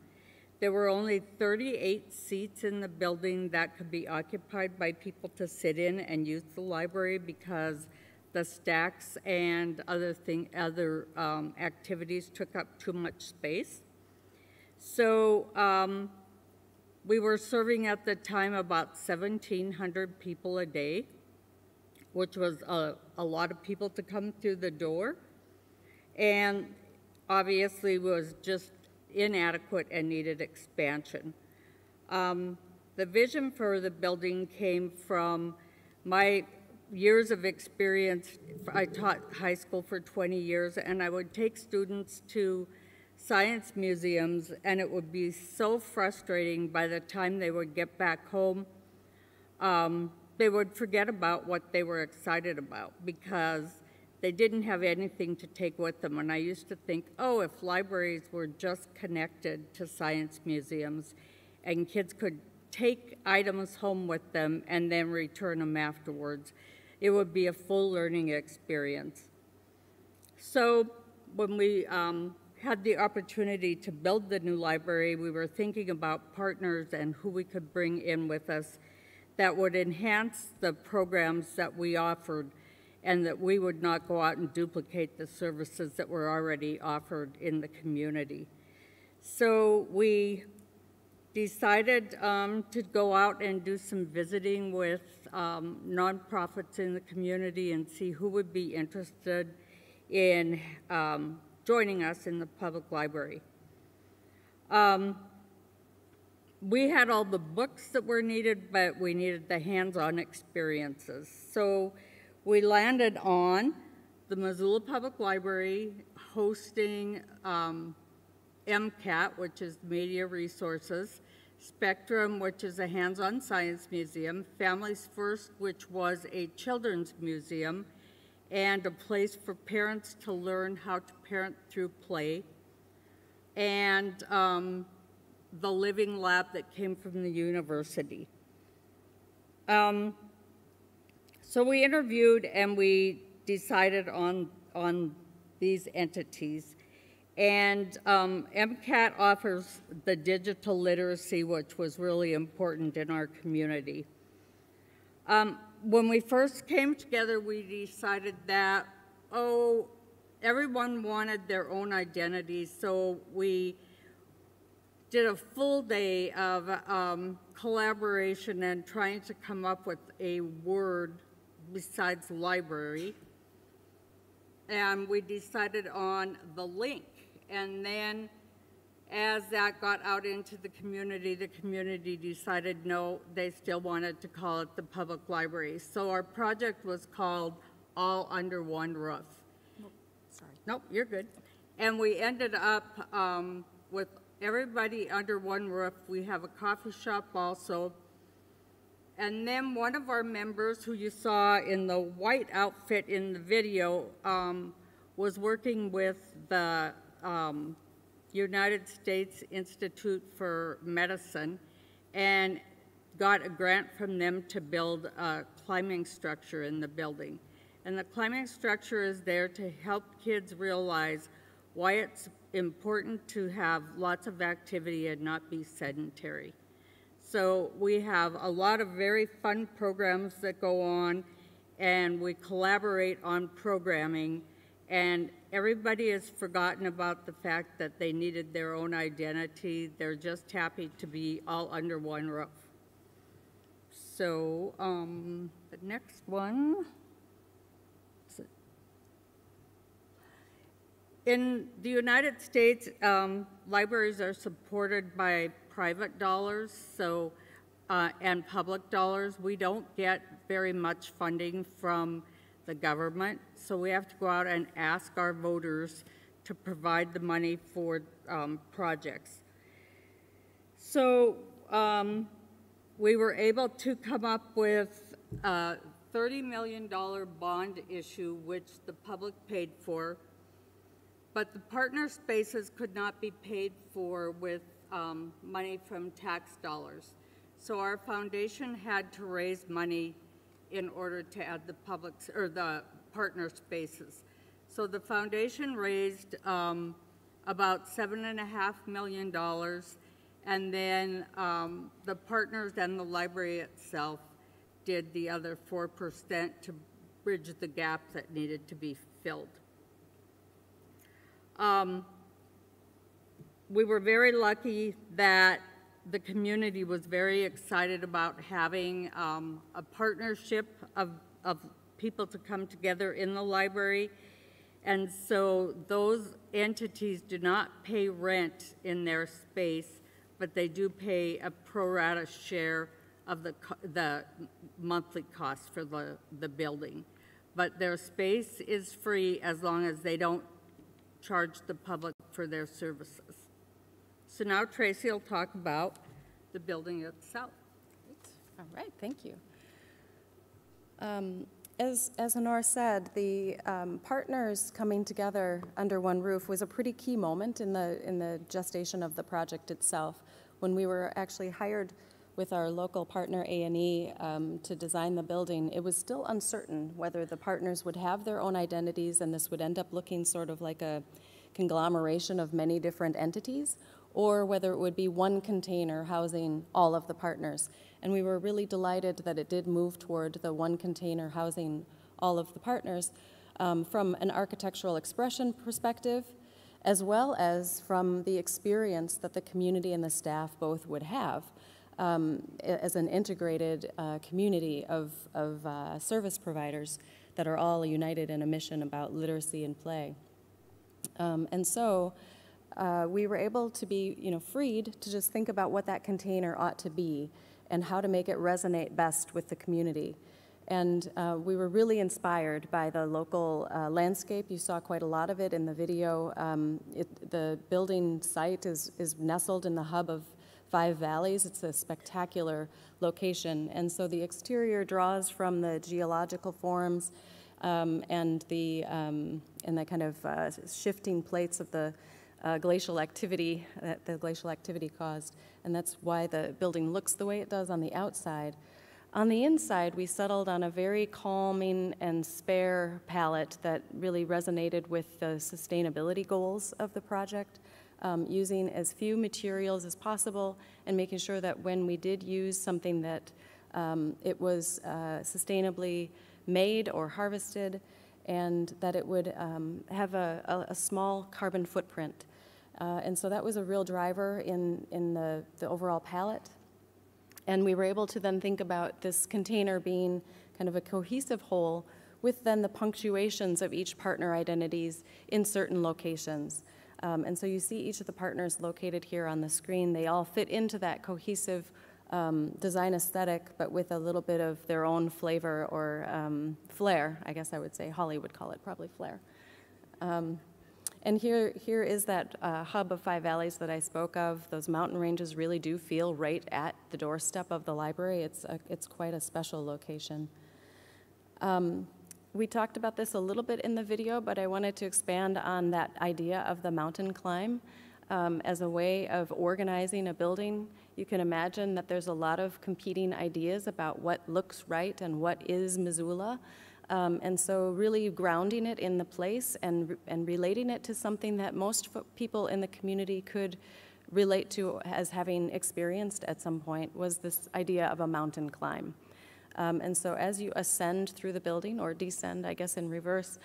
There were only 38 seats in the building that could be occupied by people to sit in and use the library because the stacks and other activities took up too much space. So we were serving at the time about 1,700 people a day, which was a lot of people to come through the door, and obviously was just inadequate and needed expansion. The vision for the building came from my years of experience. I taught high school for 20 years, and I would take students to science museums, and it would be so frustrating by the time they would get back home. They would forget about what they were excited about because they didn't have anything to take with them. And I used to think, oh, if libraries were just connected to science museums and kids could take items home with them and then return them afterwards, it would be a full learning experience. So when we had the opportunity to build the new library, we were thinking about partners and who we could bring in with us that would enhance the programs that we offered and that we would not go out and duplicate the services that were already offered in the community. So we decided to go out and do some visiting with nonprofits in the community and see who would be interested in joining us in the public library. we had all the books that were needed, but we needed the hands-on experiences. So we landed on the Missoula Public Library hosting MCAT, which is Media Resources, Spectrum, which is a hands-on science museum, Families First, which was a children's museum, and a place for parents to learn how to parent through play, and the Living Lab that came from the university. So we interviewed and we decided on these entities. And MCAT offers the digital literacy, which was really important in our community. When we first came together, we decided that, everyone wanted their own identity, so we did a full day of collaboration and trying to come up with a word besides library. And we decided on the link. And then as that got out into the community decided no, they still wanted to call it the public library. So our project was called All Under One Roof. Nope, sorry. Nope, you're good. And we ended up with everybody under one roof. We have a coffee shop also. And then one of our members, who you saw in the white outfit in the video, was working with the United States Institute for Medicine and got a grant from them to build a climbing structure in the building. And the climbing structure is there to help kids realize why it's important to have lots of activity and not be sedentary. So we have a lot of very fun programs that go on, and we collaborate on programming, and everybody has forgotten about the fact that they needed their own identity. They're just happy to be all under one roof. So the next one. In the United States, libraries are supported by private dollars and public dollars. We don't get very much funding from the government, so we have to go out and ask our voters to provide the money for projects. So we were able to come up with a $30 million bond issue, which the public paid for, but the partner spaces could not be paid for with money from tax dollars. So our foundation had to raise money in order to add the the partner spaces. So the foundation raised about $7.5 million, and then the partners and the library itself did the other 4% to bridge the gap that needed to be filled. We were very lucky that the community was very excited about having a partnership of people to come together in the library. And so those entities do not pay rent in their space, but they do pay a pro rata share of the monthly cost for the building. But their space is free as long as they don't charge the public for their services. So now Tracy will talk about the building itself. All right, thank you. As Honor said, the partners coming together under one roof was a pretty key moment in the gestation of the project itself. When we were actually hired with our local partner A&E to design the building, it was still uncertain whether the partners would have their own identities and this would end up looking sort of like a conglomeration of many different entities, or whether it would be one container housing all of the partners. And we were really delighted that it did move toward the one container housing all of the partners from an architectural expression perspective, as well as from the experience that the community and the staff both would have as an integrated community of service providers that are all united in a mission about literacy and play. And so we were able to be, freed to just think about what that container ought to be and how to make it resonate best with the community. And we were really inspired by the local landscape. You saw quite a lot of it in the video. The building site is nestled in the hub of 5 valleys. It's a spectacular location. And so the exterior draws from the geological forms and the kind of shifting plates of the glacial activity that the glacial activity caused. And that's why the building looks the way it does on the outside. On the inside, we settled on a very calming and spare palette that really resonated with the sustainability goals of the project, using as few materials as possible and making sure that when we did use something that it was sustainably made or harvested and that it would have a small carbon footprint. And so that was a real driver in the overall palette. And we were able to then think about this container being kind of a cohesive whole with then the punctuations of each partner identities in certain locations. And so you see each of the partners located here on the screen. They all fit into that cohesive design aesthetic, but with a little bit of their own flavor or flair, I guess I would say. Holly would call it probably flair. And here is that hub of 5 valleys that I spoke of. Those mountain ranges really do feel right at the doorstep of the library. It's quite a special location. We talked about this a little bit in the video, but I wanted to expand on that idea of the mountain climb as a way of organizing a building. You can imagine that there's a lot of competing ideas about what looks right and what is Missoula. And so really grounding it in the place and relating it to something that most people in the community could relate to as having experienced at some point was this idea of a mountain climb. And so as you ascend through the building, or descend, I guess in reverse,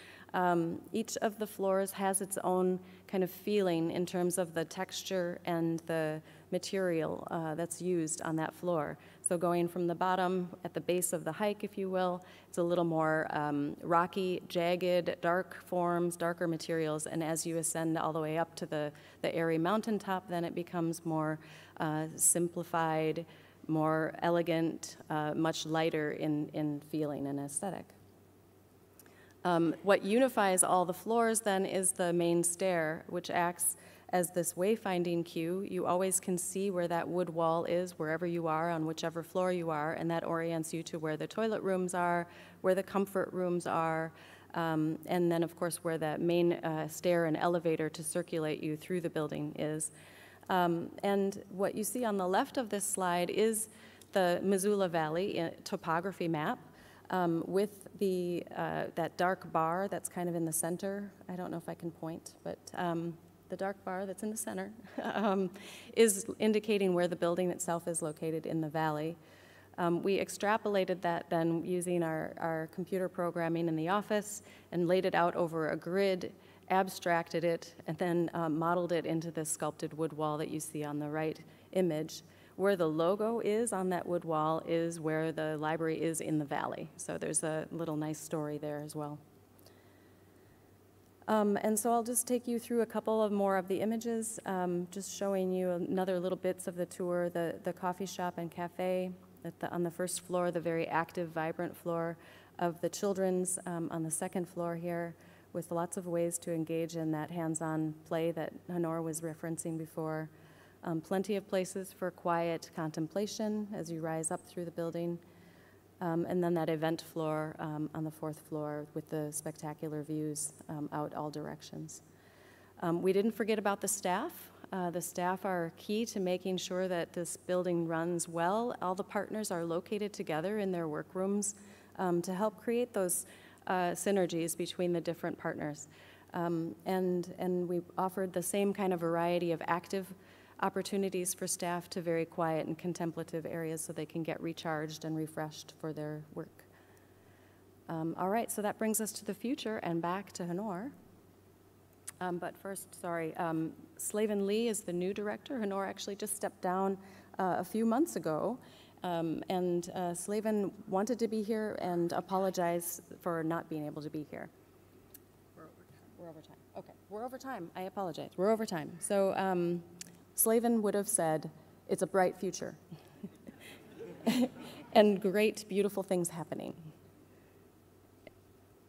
each of the floors has its own kind of feeling in terms of the texture and the material that's used on that floor. So going from the bottom at the base of the hike, if you will, it's a little more rocky, jagged, dark forms, darker materials, and as you ascend all the way up to the airy mountaintop, then it becomes more simplified, more elegant, much lighter in feeling and aesthetic. What unifies all the floors then is the main stair, which acts as this wayfinding cue. You always can see where that wood wall is, wherever you are, on whichever floor you are, and that orients you to where the toilet rooms are, where the comfort rooms are, and then, of course, where the main stair and elevator to circulate you through the building is. And what you see on the left of this slide is the Missoula Valley topography map with that dark bar that's kind of in the center. I don't know if I can point, but the dark bar that's in the center is indicating where the building itself is located in the valley. We extrapolated that then using our computer programming in the office and laid it out over a grid, abstracted it, and then modeled it into this sculpted wood wall that you see on the right image. Where the logo is on that wood wall is where the library is in the valley. So there's a little nice story there as well. And so I'll just take you through a couple of more of the images, just showing you another little bits of the tour, the coffee shop and cafe on the first floor, the very active, vibrant floor of the children's on the second floor here, with lots of ways to engage in that hands-on play that Honor was referencing before. Plenty of places for quiet contemplation as you rise up through the building. And then that event floor on the fourth floor with the spectacular views out all directions. We didn't forget about the staff. The staff are key to making sure that this building runs well. All the partners are located together in their workrooms to help create those synergies between the different partners. And we offered the same kind of variety of active opportunities for staff to very quiet and contemplative areas so they can get recharged and refreshed for their work. All right, so that brings us to the future and back to Honor. But first, sorry, Slavin Lee is the new director. Honor actually just stepped down a few months ago. And Slavin wanted to be here and apologize for not being able to be here. We're over time. Okay. We're over time. I apologize. We're over time. So Slavin would have said, it's a bright future. And great, beautiful things happening.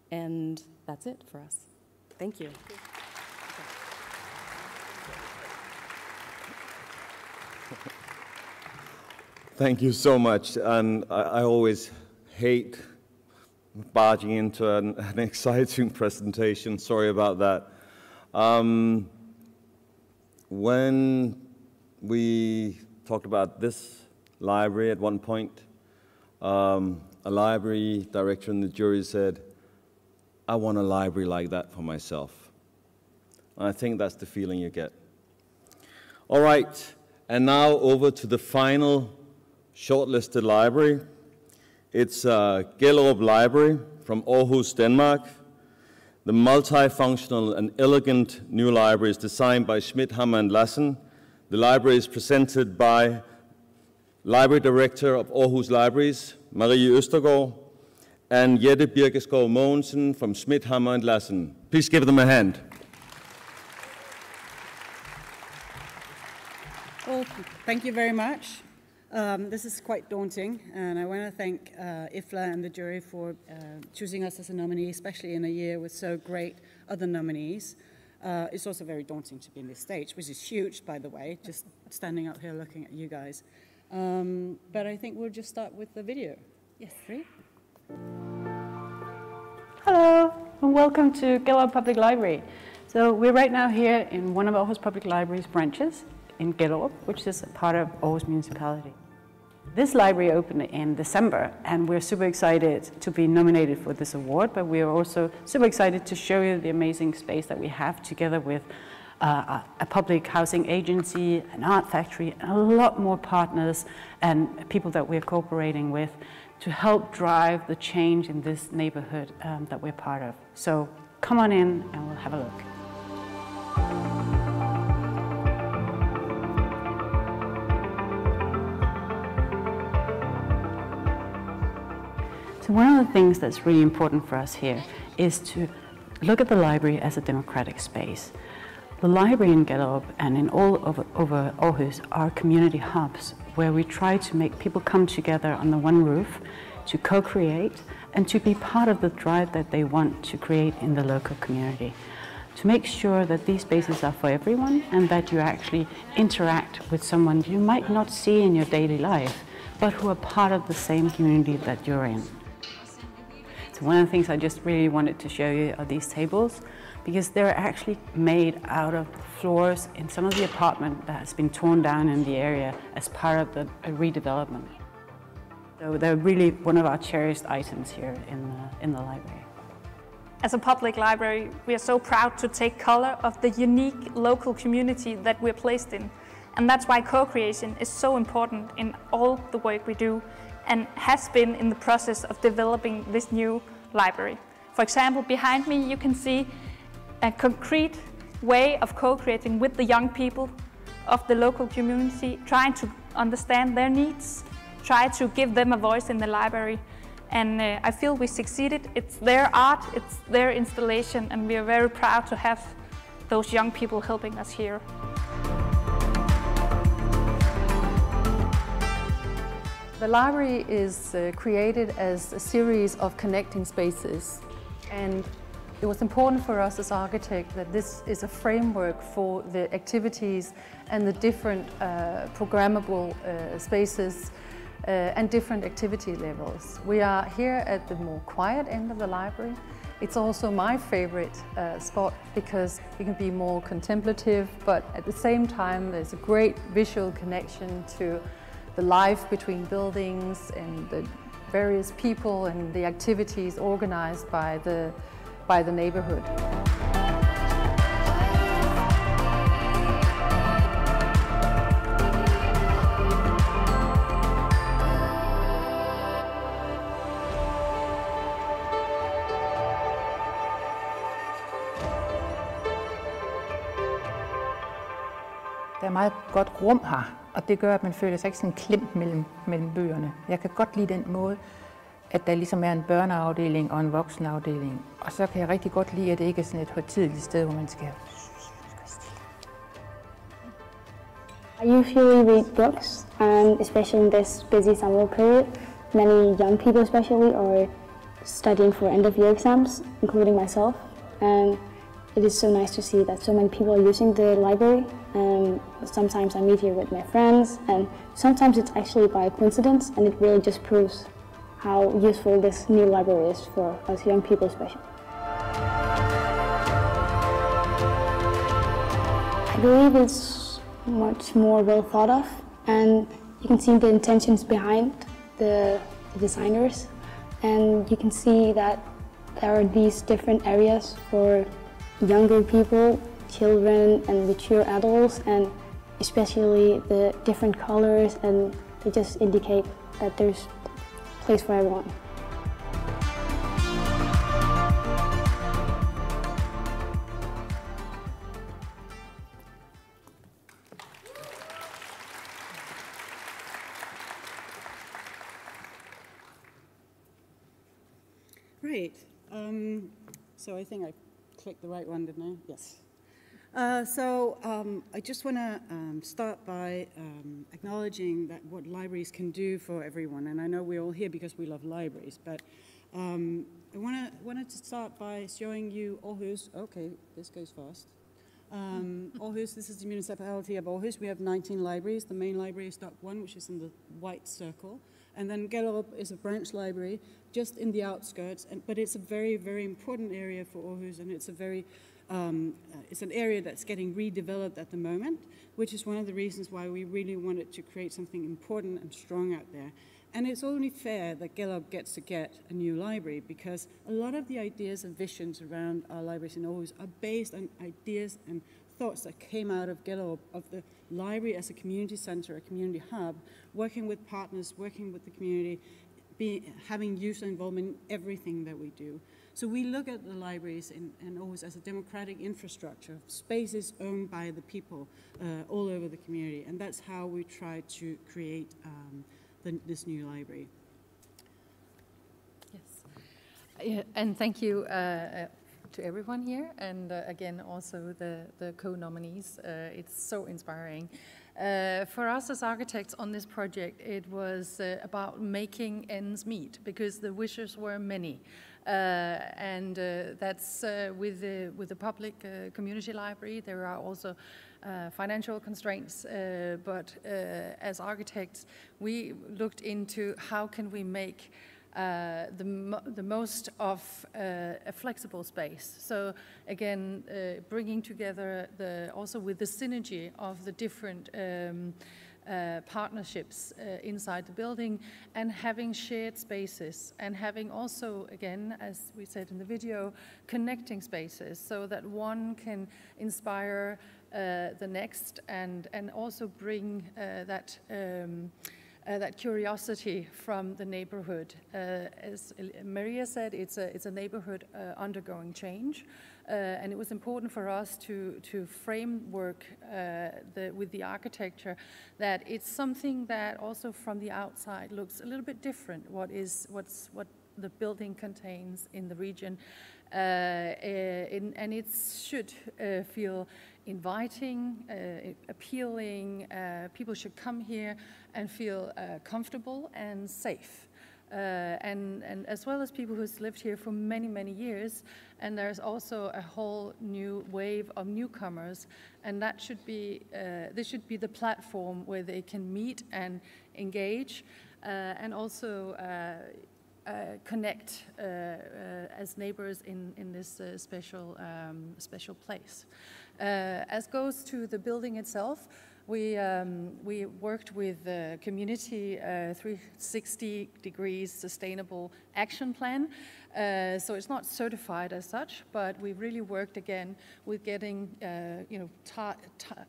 And that's it for us. Thank you. Thank you so much. And I always hate barging into an exciting presentation. Sorry about that. When we talked about this library at one point, a library director in the jury said, I want a library like that for myself. And I think that's the feeling you get. All right, and now over to the final shortlisted library. It's Gellerup Library from Aarhus, Denmark. The multifunctional and elegant new library is designed by Schmidt, Hammer and Lassen. The library is presented by Library Director of Aarhus Libraries, Marie Østergaard, and Jette Birkeskov Mogensen from Schmidt, Hammer and Lassen. Please give them a hand. Well, thank you very much. This is quite daunting, and I want to thank IFLA and the jury for choosing us as a nominee, especially in a year with so great other nominees. It's also very daunting to be on this stage, which is huge, by the way, just standing up here looking at you guys. But I think we'll just start with the video. Yes, ready? Hello, and welcome to Gellerup Public Library. So we're right now here in one of Aarhus Public Library's branches in Gellerup, which is a part of Aarhus Municipality. This library opened in December, and we're super excited to be nominated for this award, but we are also super excited to show you the amazing space that we have together with a public housing agency, an art factory, and a lot more partners and people that we're cooperating with to help drive the change in this neighborhood that we're part of. So come on in and we'll have a look. So one of the things that's really important for us here is to look at the library as a democratic space. The library in Gellerup and in all over Aarhus are community hubs where we try to make people come together under one roof to co-create and to be part of the drive that they want to create in the local community. To make sure that these spaces are for everyone and that you actually interact with someone you might not see in your daily life, but who are part of the same community that you're in. So one of the things I just really wanted to show you are these tables, because they're actually made out of floors in some of the apartment that has been torn down in the area as part of the redevelopment. So they're really one of our cherished items here in the library. As a public library, we are so proud to take color of the unique local community that we're placed in. And that's why co-creation is so important in all the work we do and has been in the process of developing this new library. For example, behind me you can see a concrete way of co-creating with the young people of the local community, trying to understand their needs, try to give them a voice in the library. And I feel we succeeded. It's their art, it's their installation, and we are very proud to have those young people helping us here. The library is created as a series of connecting spaces, and it was important for us as architects that this is a framework for the activities and the different programmable spaces and different activity levels. We are here at the more quiet end of the library. It's also my favorite spot because you can be more contemplative, but at the same time there's a great visual connection to the life between buildings and the various people and the activities organized by the neighborhood. Der er meget godt rum her, og det gør, at man føler sig ikke sådan klemt mellem bøgerne. Jeg kan godt lide den måde, at der ligesom er en børneafdeling og en voksenafdeling. Og så kan jeg rigtig godt lide, at det ikke er sådan et højtideligt sted, hvor man skal... I usually read books, especially in this busy summer period. Many young people especially are studying for end-of-year exams, including myself. And it is so nice to see that so many people are using the library. Sometimes I meet here with my friends, and sometimes it's actually by coincidence, and it really just proves how useful this new library is for us young people especially. I believe it's much more well thought of, and you can see the intentions behind the designers, and you can see that there are these different areas for younger people, children and mature adults, and especially the different colors, and they just indicate that there's a place for everyone. Great. So I think I clicked the right one, didn't I? Yes. I just want to start by acknowledging that what libraries can do for everyone. And I know we're all here because we love libraries, but I wanted to start by showing you Aarhus. Okay, this goes fast. Aarhus, this is the municipality of Aarhus. We have 19 libraries. The main library is Dock 1, which is in the white circle. And then Gellerup is a branch library just in the outskirts, but it's a very, very important area for Aarhus, and it's a very, it's an area that's getting redeveloped at the moment, which is one of the reasons why we really wanted to create something important and strong out there. And it's only fair that Gellerup gets to get a new library, because a lot of the ideas and visions around our libraries in Aarhus are based on ideas and thoughts that came out of Gellerup, of the library as a community center, a community hub, working with partners, working with the community, having user involvement in everything that we do. So we look at the libraries in Aarhus as a democratic infrastructure, spaces owned by the people all over the community, and that's how we try to create this new library. Yes, yeah, and thank you to everyone here, and again also the co-nominees. It's so inspiring. For us as architects on this project, it was about making ends meet, because the wishes were many. And that's with the public community library. There are also financial constraints, but as architects, we looked into how can we make the most of a flexible space. So again, bringing together also with the synergy of the different partnerships inside the building, and having shared spaces, and having also, again, as we said in the video, connecting spaces, so that one can inspire the next, and also bring that curiosity from the neighborhood. As Maria said, it's a neighborhood undergoing change, and it was important for us to framework with the architecture that it's something that also from the outside looks a little bit different. What the building contains in the region, and it should feel inviting, appealing. People should come here and feel comfortable and safe. And as well as people who's lived here for many, many years, and there's also a whole new wave of newcomers, and that should be, this should be the platform where they can meet and engage, and also connect as neighbors in this special place. As goes to the building itself, we worked with the community 360 degrees sustainable action plan. So it's not certified as such, but we really worked again with getting,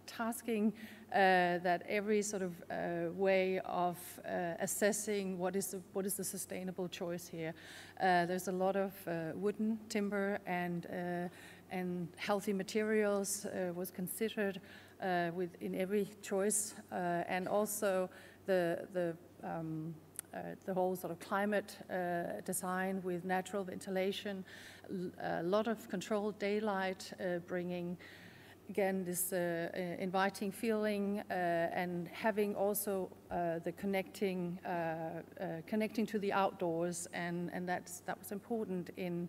tasking that every sort of way of assessing what is the sustainable choice here. There's a lot of wooden, timber, and healthy materials was considered in every choice, and also the the whole sort of climate design with natural ventilation, a lot of controlled daylight, bringing again this inviting feeling, and having also the connecting to the outdoors, and that was important in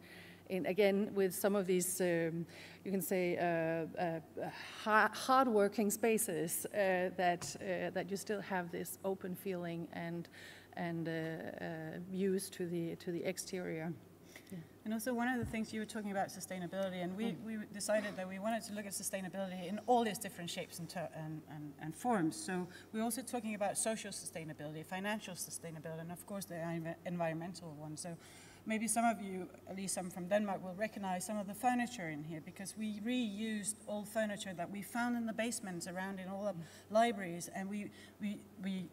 again with some of these you can say hard-working spaces that you still have this open feeling and views to the exterior. Yeah. And also one of the things you were talking about sustainability, and we decided that we wanted to look at sustainability in all its different shapes and forms. So we're also talking about social sustainability, financial sustainability, and of course the environmental one. So maybe some of you, at least some from Denmark, will recognize some of the furniture in here, because we reused old furniture that we found in the basements around in all the libraries, and we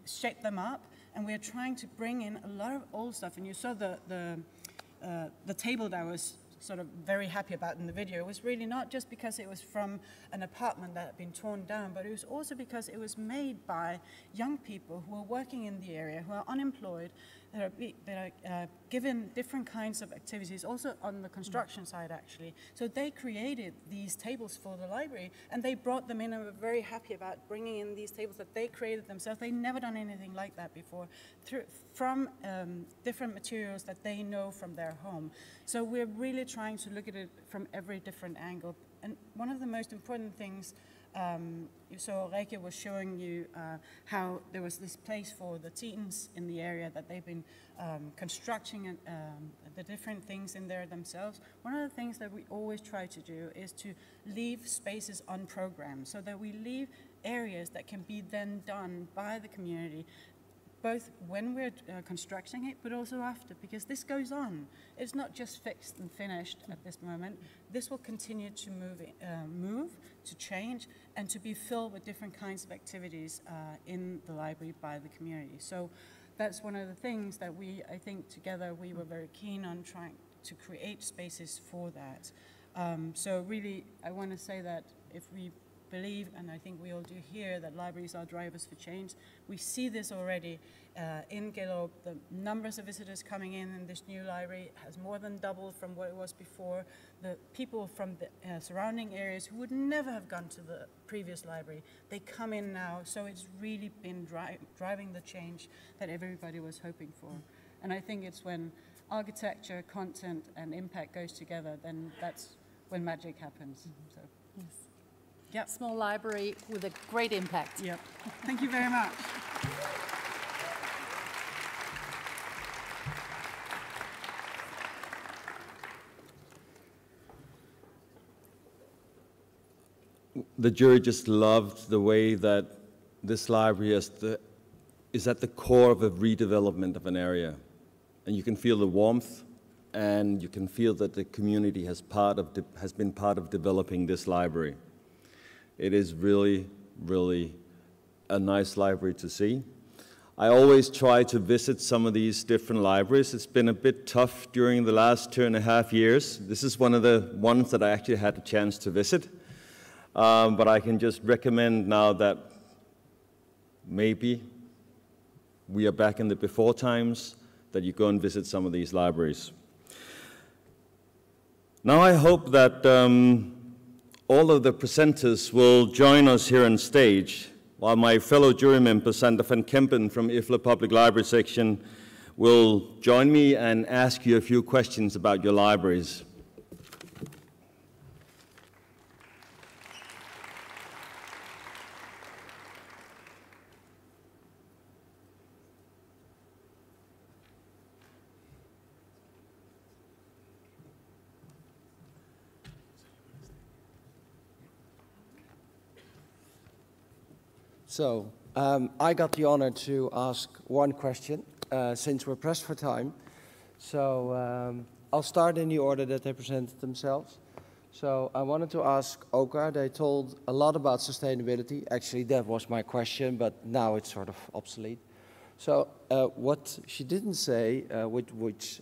shaped them up, and we're trying to bring in a lot of old stuff. And you saw the table that I was sort of very happy about in the video. It was really not just because it was from an apartment that had been torn down, but it was also because it was made by young people who are working in the area, who are unemployed, that are given different kinds of activities, also on the construction side actually. So they created these tables for the library, and they brought them in, and were very happy about bringing in these tables that they created themselves. They'd never done anything like that before, from different materials that they know from their home. So we're really trying to look at it from every different angle. And one of the most important things, you saw Ulrike was showing you how there was this place for the teens in the area that they've been constructing the different things in there themselves. One of the things that we always try to do is to leave spaces unprogrammed, so that we leave areas that can be then done by the community, both when we're constructing it, but also after, because this goes on. It's not just fixed and finished at this moment. This will continue to move, to change, and to be filled with different kinds of activities in the library by the community. So that's one of the things that I think together we were very keen on trying to create spaces for that. So really, I want to say that if we believe, and I think we all do here, that libraries are drivers for change. We see this already in Gellerup. The numbers of visitors coming in this new library has more than doubled from what it was before. The people from the surrounding areas who would never have gone to the previous library, they come in now. So it's really been driving the change that everybody was hoping for. And I think it's when architecture, content, and impact goes together, then that's when magic happens. So. Yes. Yep. Small library with a great impact. Yep. Thank you very much. The jury just loved the way that this library is at the core of a redevelopment of an area. And you can feel the warmth, and you can feel that the community has been part of developing this library. It is really, really a nice library to see. I always try to visit some of these different libraries. It's been a bit tough during the last 2.5 years. This is one of the ones that I actually had a chance to visit. But I can just recommend now that maybe we are back in the before times, that you go and visit some of these libraries. Now I hope that all of the presenters will join us here on stage, while my fellow jury member, Sander van Kempen from IFLA Public Library section, will join me and ask you a few questions about your libraries. So, I got the honor to ask one question, since we're pressed for time. So, I'll start in the order that they presented themselves. So, I wanted to ask Ogre. They told a lot about sustainability. Actually, that was my question, but now it's sort of obsolete. So, what she didn't say, which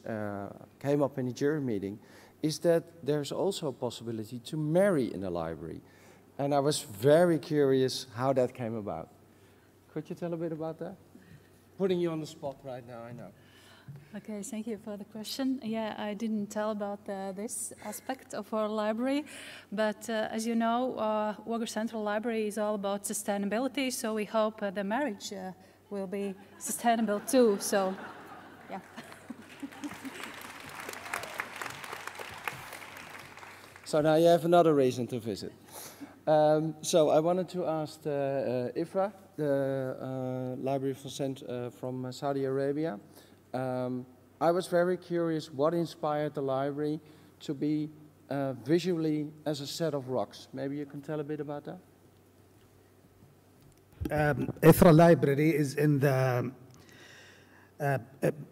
came up in the jury meeting, is that there's also a possibility to marry in a library. And I was very curious how that came about. Could you tell a bit about that? putting you on the spot right now, I know. Okay, thank you for the question. Yeah, I didn't tell about this aspect of our library, but as you know, Ogre Central Library is all about sustainability, so we hope the marriage will be sustainable too, so yeah. So now you have another reason to visit. So I wanted to ask Ithra, the library from Saudi Arabia. I was very curious what inspired the library to be visually as a set of rocks. Maybe you can tell a bit about that? Ithra Library is in the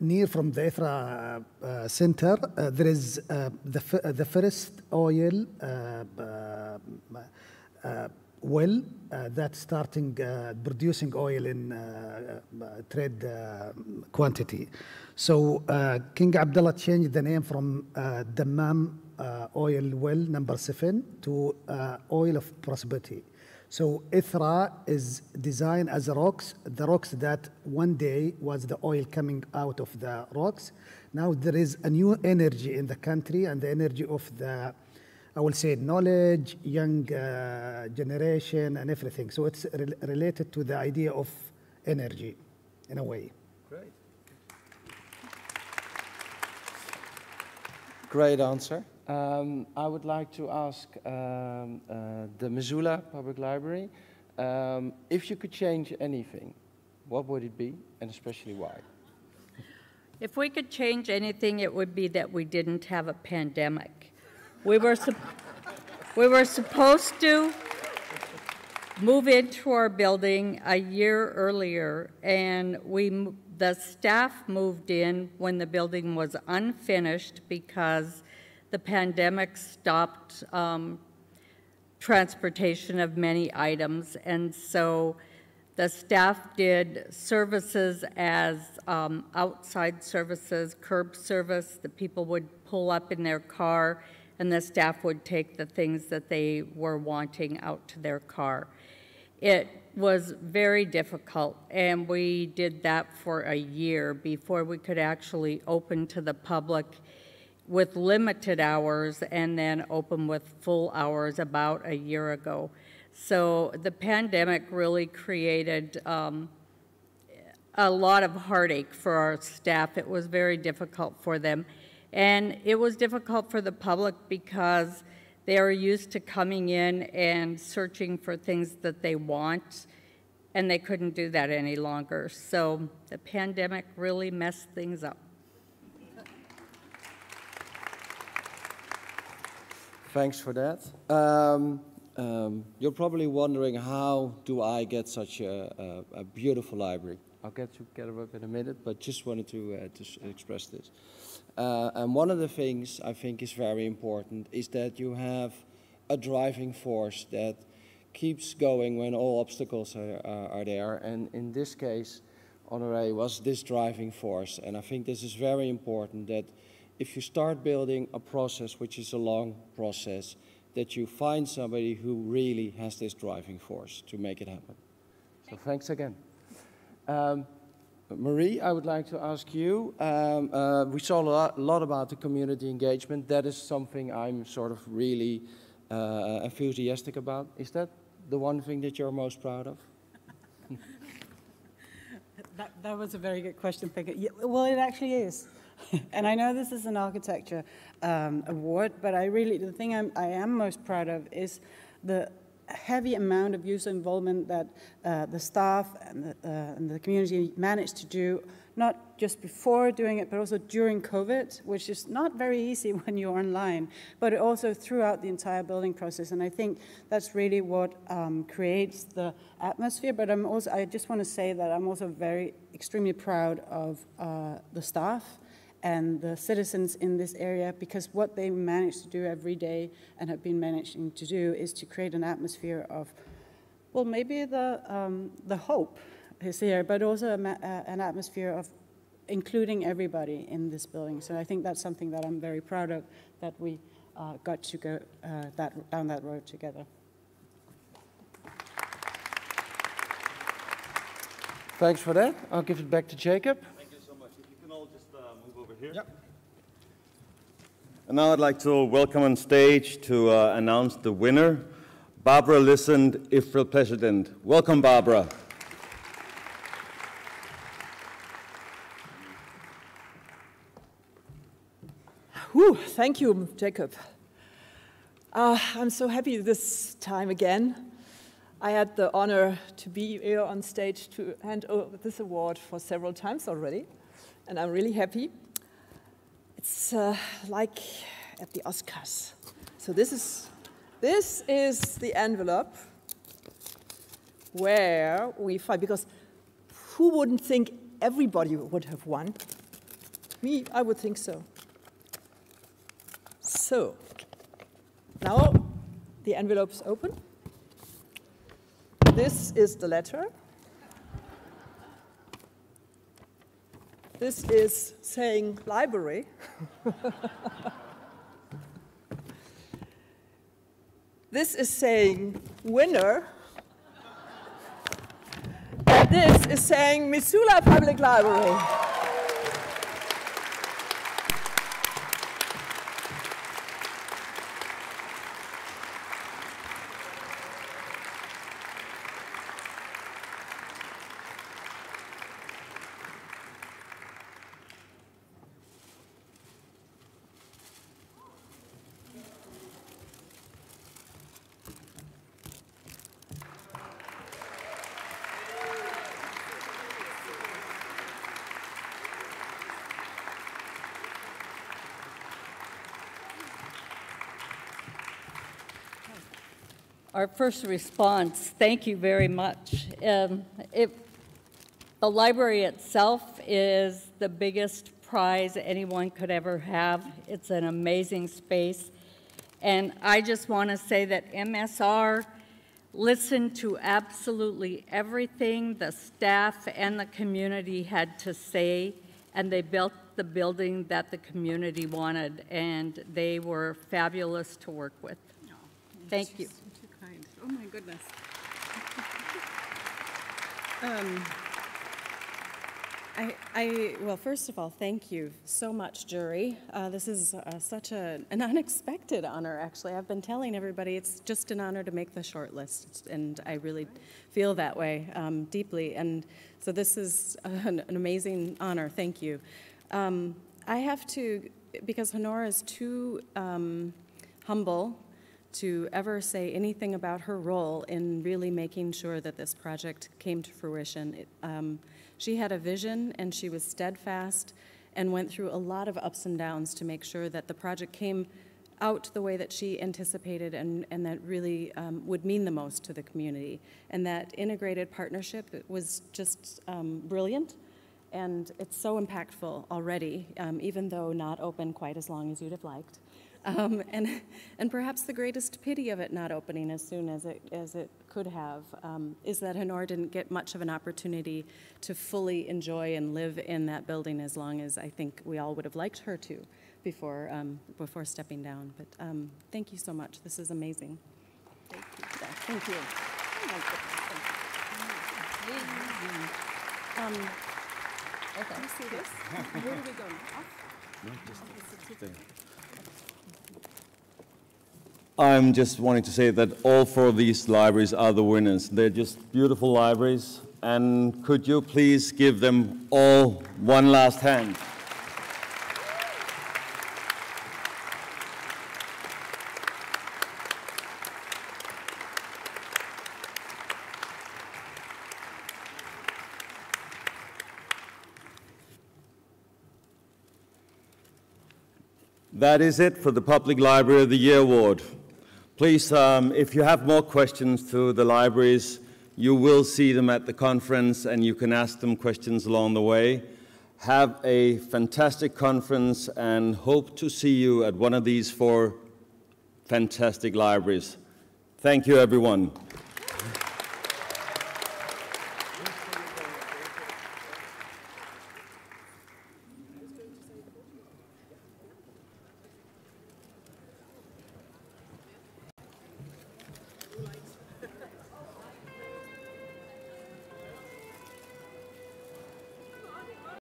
near from the Ithra Center. There is the first oil well that's starting producing oil in trade quantity. So King Abdullah changed the name from Dammam oil well number 7 to oil of prosperity. So Ithra is designed as rocks, the rocks that one day was the oil coming out of the rocks. Now there is a new energy in the country, and the energy of the, I will say, knowledge, young generation, and everything. So it's related to the idea of energy, in a way. Great. Great answer. I would like to ask the Missoula Public Library, if you could change anything, what would it be, and especially why? If we could change anything, it would be that we didn't have a pandemic. We were supposed to move into our building a year earlier, and the staff moved in when the building was unfinished because the pandemic stopped transportation of many items, and so the staff did services as outside services, curb service. The people would pull up in their car, and the staff would take the things that they were wanting out to their car. It was very difficult, and we did that for a year before we could actually open to the public with limited hours and then open with full hours about a year ago. So the pandemic really created a lot of heartache for our staff. It was very difficult for them. And it was difficult for the public because they are used to coming in and searching for things that they want, and they couldn't do that any longer. So the pandemic really messed things up. Thanks for that. You're probably wondering, how do I get such a beautiful library? I'll get to Gellerup in a minute, but just wanted to express this. And one of the things I think is very important is that you have a driving force that keeps going when all obstacles are there. And in this case, Honoré was this driving force. And I think this is very important, that if you start building a process, which is a long process, that you find somebody who really has this driving force to make it happen. So thanks again. Marie, I would like to ask you, we saw a lot about the community engagement. That is something I'm sort of really enthusiastic about. Is that the one thing that you're most proud of? That was a very good question, Pekka. Yeah, well, it actually is. And I know this is an architecture award, but the thing I am most proud of is the heavy amount of user involvement that the staff and the community managed to do, not just before doing it, but also during COVID, which is not very easy when you're online, but also throughout the entire building process. And I think that's really what creates the atmosphere. But I just want to say that I'm also extremely proud of the staff and the citizens in this area, because what they manage to do every day and have been managing to do is to create an atmosphere of, well, maybe the hope is here, but also an atmosphere of including everybody in this building. So I think that's something that I'm very proud of, that we got to go down that road together. Thanks for that. I'll give it back to Jacob. Thank you so much. If you can all just move over here. Yep. And now I'd like to welcome on stage to announce the winner, Barbara Lissand, IFLA President. Welcome, Barbara. Whew, thank you, Jacob. I'm so happy this time again. I had the honor to be here on stage to hand over this award for several times already, and I'm really happy. It's like at the Oscars. So this is the envelope where we find, because who wouldn't think everybody would have won? Me, I would think so. So, now the envelope's open. This is the letter. This is saying library. This is saying winner. And this is saying Missoula Public Library. Our first response, thank you very much. The library itself is the biggest prize anyone could ever have. It's an amazing space. And I just want to say that MSR listened to absolutely everything the staff and the community had to say, and they built the building that the community wanted, and they were fabulous to work with. Thank you. Oh my goodness. Well, first of all, thank you so much, jury. This is such an unexpected honor, actually. I've been telling everybody it's just an honor to make the short list, and I really feel that way deeply. And so this is an amazing honor. Thank you. I have to, because Honora is too humble to ever say anything about her role in really making sure that this project came to fruition. She had a vision, and she was steadfast and went through a lot of ups and downs to make sure that the project came out the way that she anticipated and that really would mean the most to the community. And that integrated partnership was just brilliant, and it's so impactful already, even though not open quite as long as you'd have liked. And perhaps the greatest pity of it not opening as soon as it could have is that Honora didn't get much of an opportunity to fully enjoy and live in that building as long as I think we all would have liked her to before stepping down. But thank you so much. This is amazing. Thank you. Thank you. Oh my goodness. Okay. Can you see this? Where do we go? No, just stay. I'm just wanting to say that all four of these libraries are the winners. They're just beautiful libraries. And could you please give them all one last hand? That is it for the Public Library of the Year Award. Please, if you have more questions to the libraries, you will see them at the conference and you can ask them questions along the way. Have a fantastic conference and hope to see you at one of these four fantastic libraries. Thank you, everyone.